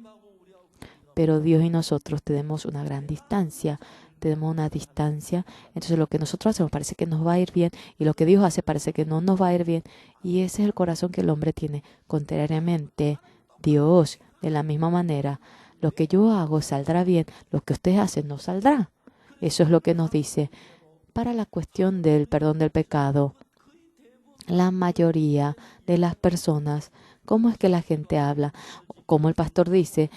B: pero Dios y nosotros tenemos una gran distancia. Tenemos una distancia, entonces lo que nosotros hacemos parece que nos va a ir bien y lo que Dios hace parece que no nos va a ir bien y ese es el corazón que el hombre tiene. Contrariamente, Dios, de la misma manera, lo que yo hago saldrá bien, lo que ustedes hacen no saldrá. Eso es lo que nos dice. Para la cuestión del perdón del pecado, la mayoría de las personas, ¿cómo es que la gente habla? Como el pastor dice,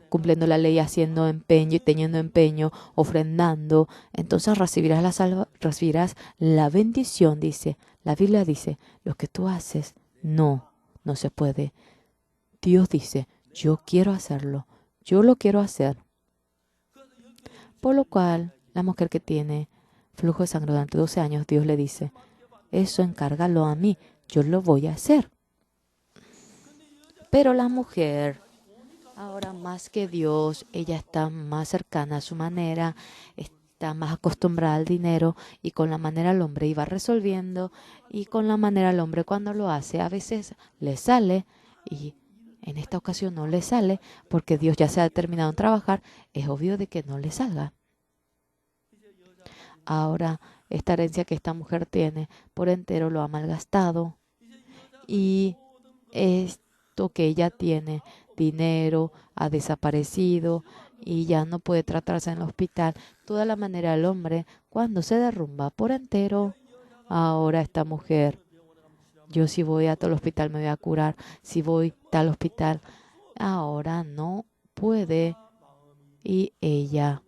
B: cumpliendo la ley, haciendo empeño y teniendo empeño, ofrendando, entonces recibirás la bendición, dice. La Biblia dice, lo que tú haces, no se puede. Dios dice, yo quiero hacerlo, yo lo quiero hacer. Por lo cual, la mujer que tiene flujo de sangre durante 12 años, Dios le dice, eso encárgalo a mí, yo lo voy a hacer. Pero la mujer, ahora más que Dios, ella está más cercana a su manera, está más acostumbrada al dinero y con la manera el hombre iba resolviendo y con la manera el hombre cuando lo hace a veces le sale y en esta ocasión no le sale porque Dios ya se ha determinado en trabajar, es obvio de que no le salga. Ahora, esta herencia que esta mujer tiene por entero lo ha malgastado y esto que ella tiene, dinero, ha desaparecido y ya no puede tratarse en el hospital. Toda la manera del hombre, cuando se derrumba por entero, ahora esta mujer, yo si voy a tal hospital me voy a curar, si voy a tal hospital, ahora no puede y ella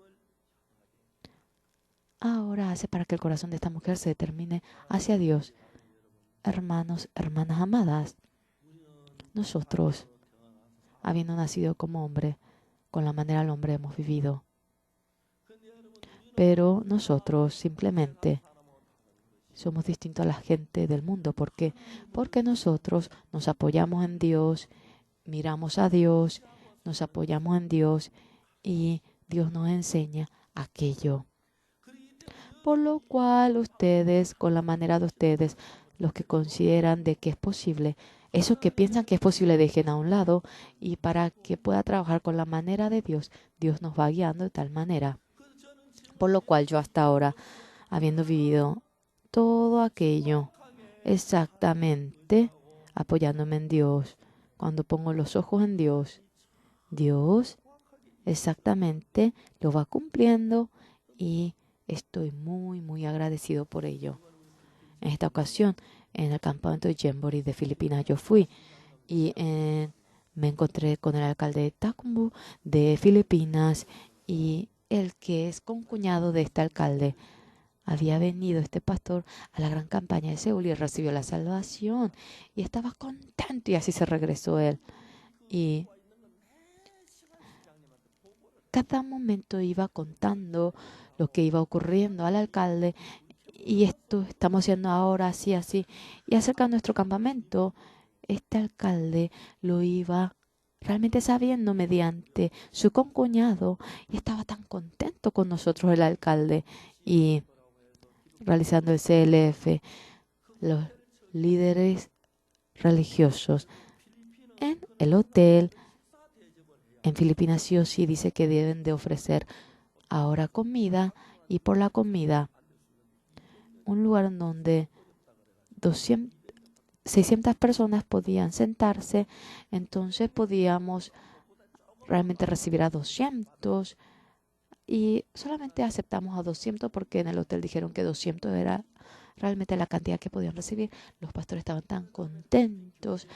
B: ahora hace para que el corazón de esta mujer se determine hacia Dios. Hermanos, hermanas amadas, nosotros, habiendo nacido como hombre, con la manera del hombre hemos vivido. Pero nosotros simplemente somos distintos a la gente del mundo. ¿Por qué? Porque nosotros nos apoyamos en Dios, miramos a Dios, nos apoyamos en Dios y Dios nos enseña aquello. Por lo cual ustedes, con la manera de ustedes, los que consideran de que es posible, eso que piensan que es posible, dejen a un lado y para que pueda trabajar con la manera de Dios, Dios nos va guiando de tal manera. Por lo cual yo hasta ahora, habiendo vivido todo aquello exactamente, apoyándome en Dios, cuando pongo los ojos en Dios, Dios exactamente lo va cumpliendo y estoy muy, muy agradecido por ello. En esta ocasión, en el campamento de Jamboree de Filipinas, yo fui y me encontré con el alcalde de Tacumbo de Filipinas y el que es concuñado de este alcalde. Había venido este pastor a la gran campaña de Seúl y recibió la salvación y estaba contento y así se regresó él. Y cada momento iba contando lo que iba ocurriendo al alcalde y esto estamos haciendo ahora así, así. Y acerca de nuestro campamento, este alcalde lo iba realmente sabiendo mediante su concuñado, y estaba tan contento con nosotros el alcalde y realizando el CLF, los líderes religiosos en el hotel. En Filipinas sí o sí dice que deben de ofrecer ahora comida, y por la comida un lugar en donde 600 personas podían sentarse, entonces podíamos realmente recibir a 200 y solamente aceptamos a 200 porque en el hotel dijeron que 200 era realmente la cantidad que podían recibir. Los pastores estaban tan contentos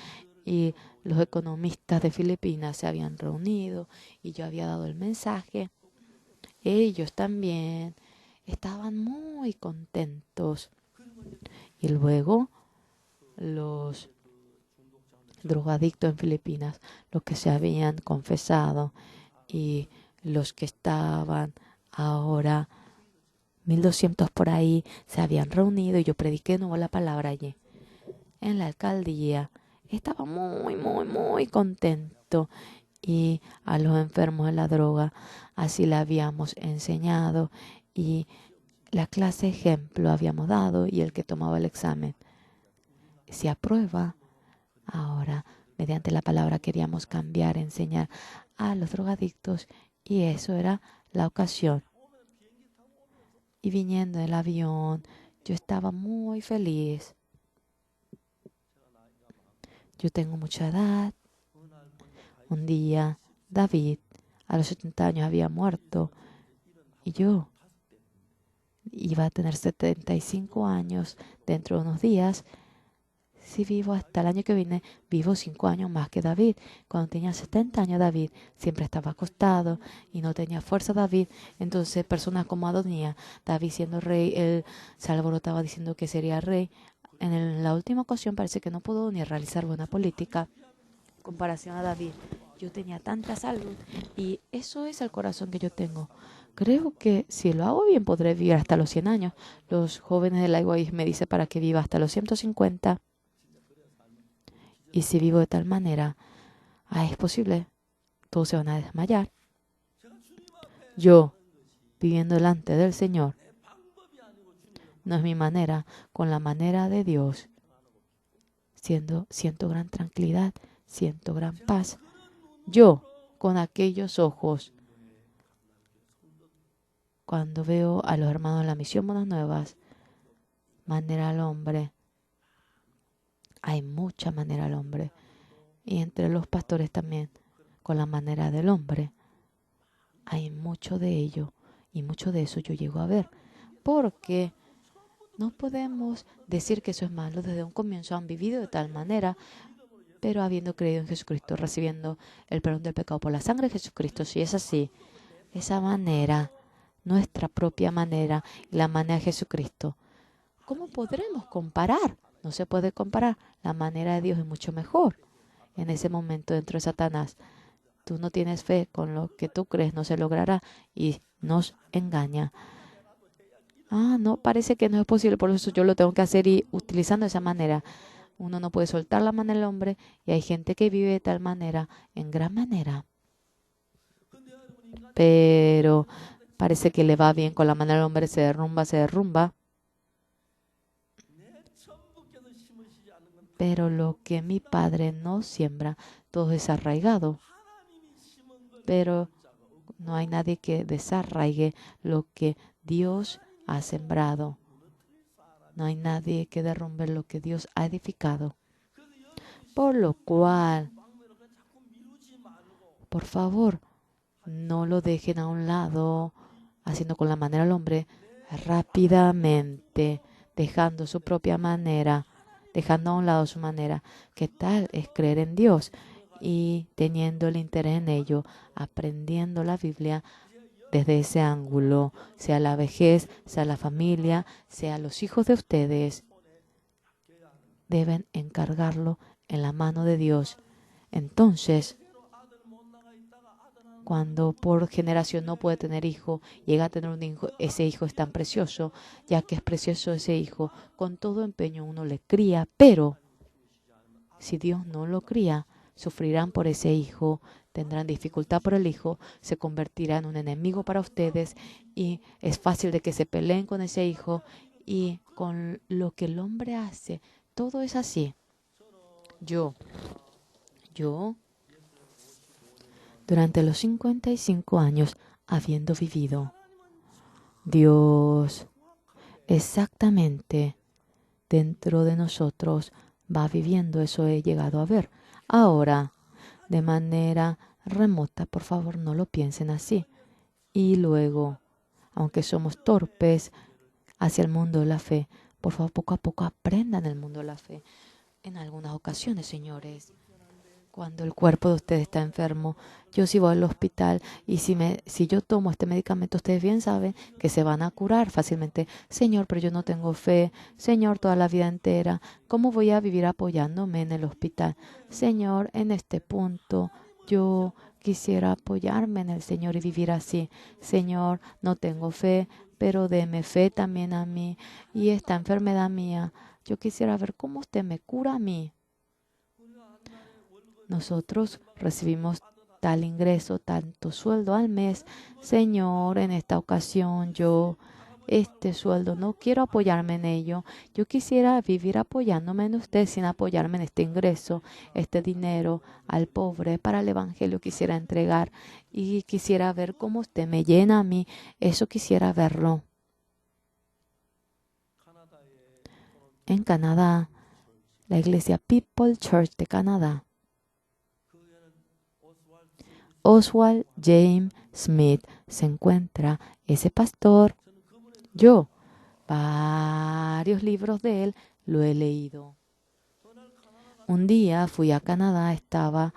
B: y los economistas de Filipinas se habían reunido y yo había dado el mensaje. Ellos también estaban muy contentos. Y luego los drogadictos en Filipinas, los que se habían confesado y los que estaban ahora 1200 por ahí, se habían reunido y yo prediqué de nuevo la palabra allí. En la alcaldía estaba muy contento, y a los enfermos de la droga así le habíamos enseñado y la clase ejemplo habíamos dado, y el que tomaba el examen se aprueba. Ahora, mediante la palabra queríamos cambiar, enseñar a los drogadictos, y eso era la ocasión. Y viniendo del avión, yo estaba muy feliz. Yo tengo mucha edad. Un día, David, a los 70 años, había muerto, y yo iba a tener 75 años dentro de unos días. Si vivo hasta el año que viene, vivo 5 años más que David. Cuando tenía 70 años, David siempre estaba acostado y no tenía fuerza David. Entonces, personas como Adonía, David siendo rey, él se alborotaba diciendo que sería rey. En la última ocasión parece que no pudo ni realizar buena política. En comparación a David, yo tenía tanta salud, y eso es el corazón que yo tengo. Creo que si lo hago bien podré vivir hasta los 100 años. Los jóvenes de la IYI me dicen para que viva hasta los 150. Y si vivo de tal manera, es posible, todos se van a desmayar. Yo, viviendo delante del Señor, no es mi manera, con la manera de Dios, siento gran tranquilidad, siento gran paz. Yo, con aquellos ojos, cuando veo a los hermanos de la Misión Buenas Nuevas, manera al hombre, hay mucha manera al hombre. Y entre los pastores también, con la manera del hombre, hay mucho de ello, y mucho de eso yo llego a ver. Porque no podemos decir que eso es malo. Desde un comienzo han vivido de tal manera, pero habiendo creído en Jesucristo, recibiendo el perdón del pecado por la sangre de Jesucristo. Si es así, esa manera, nuestra propia manera y la manera de Jesucristo, ¿cómo podremos comparar? No se puede comparar. La manera de Dios es mucho mejor. En ese momento, dentro de Satanás, tú no tienes fe, con lo que tú crees no se logrará, y nos engaña. No, parece que no es posible, por eso yo lo tengo que hacer, y utilizando esa manera. Uno no puede soltar la manera del hombre, y hay gente que vive de tal manera, en gran manera. Pero parece que le va bien con la manera del hombre, se derrumba. Pero lo que mi Padre no siembra, todo es arraigado. Pero no hay nadie que desarraigue lo que Dios ha sembrado. No hay nadie que derrumbe lo que Dios ha edificado. Por lo cual, por favor, no lo dejen a un lado, haciendo con la manera del hombre, rápidamente, dejando su propia manera, dejando a un lado su manera. ¿Qué tal es creer en Dios y teniendo el interés en ello, aprendiendo la Biblia desde ese ángulo, sea la vejez, sea la familia, sea los hijos de ustedes? Deben encargarlo en la mano de Dios. Entonces, cuando por generación no puede tener hijo, llega a tener un hijo, ese hijo es tan precioso, ya que es precioso ese hijo, con todo empeño uno le cría, pero si Dios no lo cría, sufrirán por ese hijo, tendrán dificultad por el hijo, se convertirá en un enemigo para ustedes y es fácil de que se peleen con ese hijo y con lo que el hombre hace. Todo es así. Yo, durante los 55 años habiendo vivido, Dios exactamente dentro de nosotros va viviendo. Eso he llegado a ver. Ahora, de manera remota, por favor, no lo piensen así. Y luego, aunque somos torpes hacia el mundo de la fe, por favor, poco a poco aprendan el mundo de la fe. En algunas ocasiones, señores, cuando el cuerpo de ustedes está enfermo, yo si voy al hospital y si yo tomo este medicamento, ustedes bien saben que se van a curar fácilmente. Señor, pero yo no tengo fe. Señor, toda la vida entera, ¿cómo voy a vivir apoyándome en el hospital? Señor, en este punto, yo quisiera apoyarme en el Señor y vivir así. Señor, no tengo fe, pero deme fe también a mí. Y esta enfermedad mía, yo quisiera ver cómo usted me cura a mí. Nosotros recibimos tal ingreso, tanto sueldo al mes. Señor, en esta ocasión este sueldo no quiero apoyarme en ello. Yo quisiera vivir apoyándome en usted sin apoyarme en este ingreso, este dinero al pobre para el evangelio quisiera entregar y quisiera ver cómo usted me llena a mí. Eso quisiera verlo. En Canadá, la iglesia People Church de Canadá, Oswald James Smith se encuentra ese pastor. Yo, varios libros de él lo he leído. Un día fui a Canadá, estaba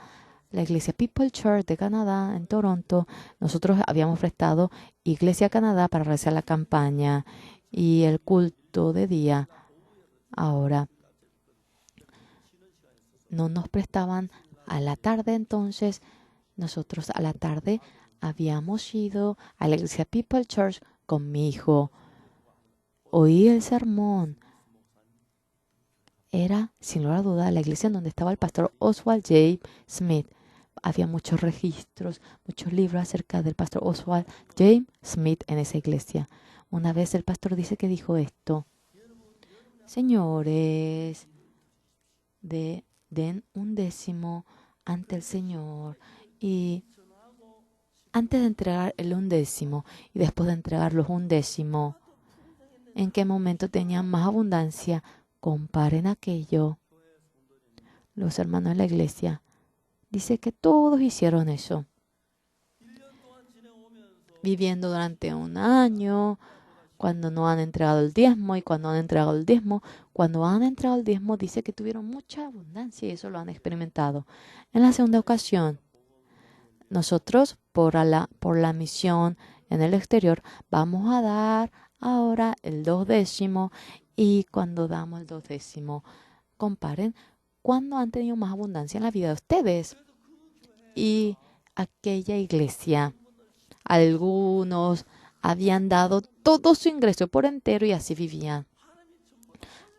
B: la iglesia People Church de Canadá en Toronto. Nosotros habíamos prestado Iglesia Canadá para realizar la campaña y el culto de día. Ahora, no nos prestaban a la tarde, entonces nosotros a la tarde habíamos ido a la iglesia People Church con mi hijo. Oí el sermón. Era, sin lugar a duda, la iglesia en donde estaba el pastor Oswald J. Smith. Había muchos registros, muchos libros acerca del pastor Oswald J. Smith en esa iglesia. Una vez el pastor dice que dijo esto: señores, den un décimo ante el Señor y antes de entregar el undécimo y después de entregar los undécimo, ¿en qué momento tenían más abundancia? Comparen aquello. Los hermanos de la iglesia dice que todos hicieron eso. Viviendo durante un año, cuando no han entregado el diezmo y cuando han entregado el diezmo, cuando han entregado el diezmo dice que tuvieron mucha abundancia y eso lo han experimentado. En la segunda ocasión, nosotros por la misión en el exterior vamos a dar ahora el 2/10 y cuando damos el 2/10, comparen cuándo han tenido más abundancia en la vida de ustedes y aquella iglesia. Algunos habían dado todo su ingreso por entero y así vivían.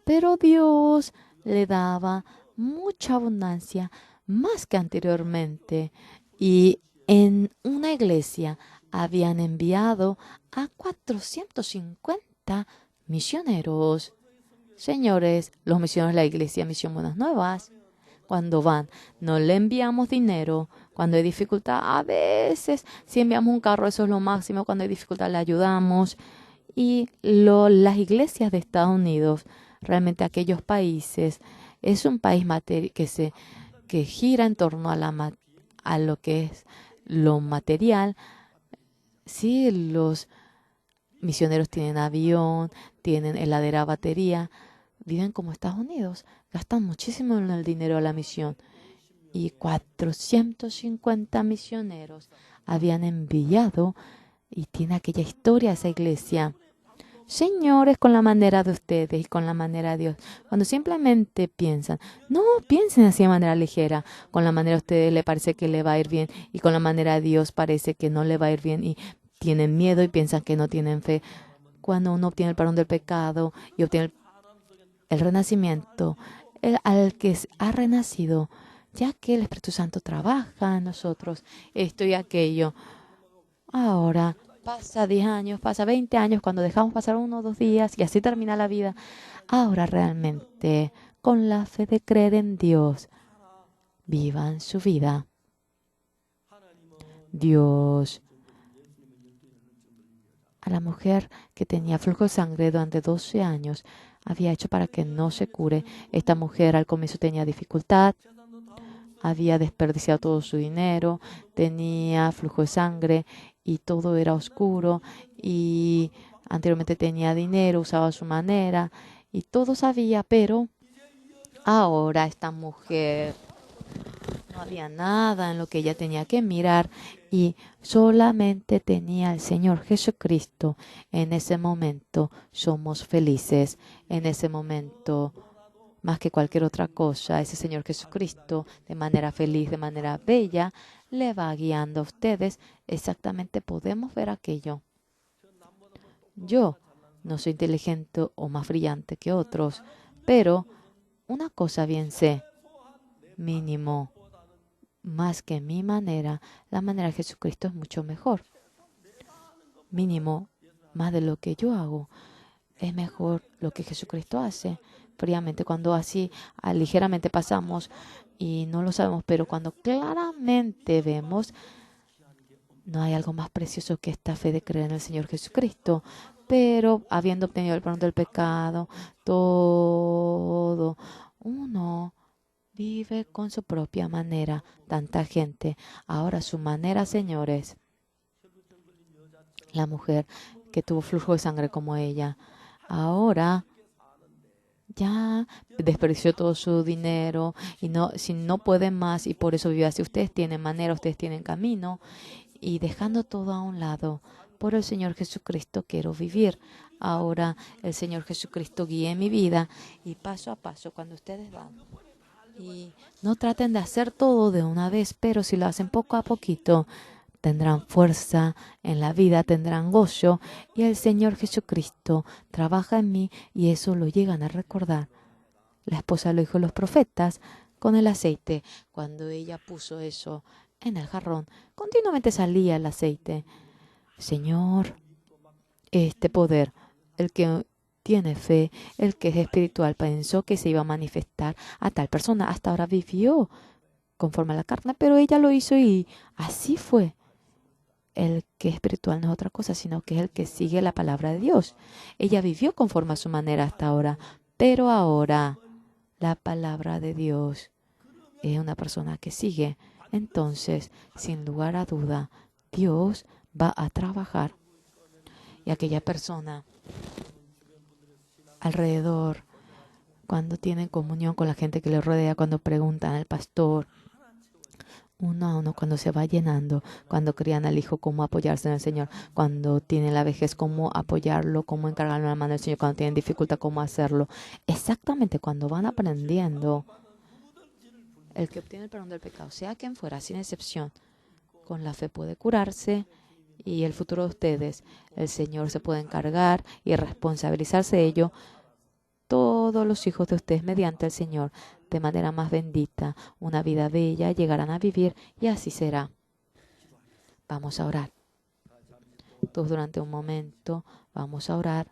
B: Pero Dios le daba mucha abundancia, más que anteriormente. Y en una iglesia habían enviado a 450 misioneros. Señores, los misioneros de la iglesia Misión Buenas Nuevas, cuando van, no le enviamos dinero. Cuando hay dificultad, a veces, si enviamos un carro, eso es lo máximo. Cuando hay dificultad, le ayudamos. Y las iglesias de Estados Unidos, realmente aquellos países, es un país que gira en torno a lo que es lo material. Sí, los misioneros tienen avión, tienen heladera a batería, viven como Estados Unidos, gastan muchísimo en el dinero a la misión. Y 450 misioneros habían enviado y tiene aquella historia esa iglesia. Señores, con la manera de ustedes y con la manera de Dios, cuando simplemente piensan, no piensen así de manera ligera, con la manera de ustedes le parece que le va a ir bien y con la manera de Dios parece que no le va a ir bien y tienen miedo y piensan que no tienen fe. Cuando uno obtiene el perdón del pecado y obtiene el renacimiento, al que ha renacido, ya que el Espíritu Santo trabaja en nosotros, esto y aquello. Ahora pasa 10 años, pasa 20 años, cuando dejamos pasar 1 o 2 días y así termina la vida. Ahora realmente, con la fe de creer en Dios, vivan su vida. Dios, a la mujer que tenía flujo de sangre durante 12 años, había hecho para que no se cure. Esta mujer al comienzo tenía dificultad, había desperdiciado todo su dinero, tenía flujo de sangre y todo era oscuro, y anteriormente tenía dinero, usaba a su manera y todo sabía, pero ahora esta mujer no había nada en lo que ella tenía que mirar y solamente tenía al Señor Jesucristo. En ese momento somos felices. En ese momento, más que cualquier otra cosa, ese Señor Jesucristo, de manera feliz, de manera bella, le va guiando a ustedes. Exactamente podemos ver aquello. Yo no soy inteligente o más brillante que otros, pero una cosa bien sé, mínimo, más que mi manera, la manera de Jesucristo es mucho mejor. Mínimo, más de lo que yo hago, es mejor lo que Jesucristo hace. Fríamente, cuando así ligeramente pasamos y no lo sabemos, pero cuando claramente vemos, no hay algo más precioso que esta fe de creer en el Señor Jesucristo. Pero habiendo obtenido el perdón del pecado, todo, uno vive con su propia manera. Tanta gente. Ahora su manera, señores. La mujer que tuvo flujo de sangre como ella. Ahora ya desperdició todo su dinero y no, si no pueden más y por eso vive así. Ustedes tienen manera, ustedes tienen camino, y dejando todo a un lado, por el Señor Jesucristo quiero vivir. Ahora el Señor Jesucristo guíe mi vida y paso a paso cuando ustedes van. Y no traten de hacer todo de una vez, pero si lo hacen poco a poquito, tendrán fuerza en la vida, tendrán gozo, y el Señor Jesucristo trabaja en mí y eso lo llegan a recordar. La esposa lo dijo a los profetas con el aceite. Cuando ella puso eso en el jarrón, continuamente salía el aceite. Señor, este poder, el que tiene fe, el que es espiritual, pensó que se iba a manifestar a tal persona. Hasta ahora vivió conforme a la carne, pero ella lo hizo y así fue. El que es espiritual no es otra cosa, sino que es el que sigue la palabra de Dios. Ella vivió conforme a su manera hasta ahora, pero ahora la palabra de Dios es una persona que sigue. Entonces, sin lugar a duda, Dios va a trabajar. Y aquella persona alrededor, cuando tienen comunión con la gente que le rodea, cuando preguntan al pastor, uno a uno, cuando se va llenando, cuando crían al hijo, cómo apoyarse en el Señor, cuando tienen la vejez, cómo apoyarlo, cómo encargarlo en la mano del Señor, cuando tienen dificultad, cómo hacerlo. Exactamente cuando van aprendiendo, el que obtiene el perdón del pecado, sea quien fuera, sin excepción, con la fe puede curarse, y el futuro de ustedes, el Señor se puede encargar y responsabilizarse de ello. Todos los hijos de ustedes, mediante el Señor, de manera más bendita, una vida bella, llegarán a vivir, y así será. Vamos a orar. Todos durante un momento vamos a orar.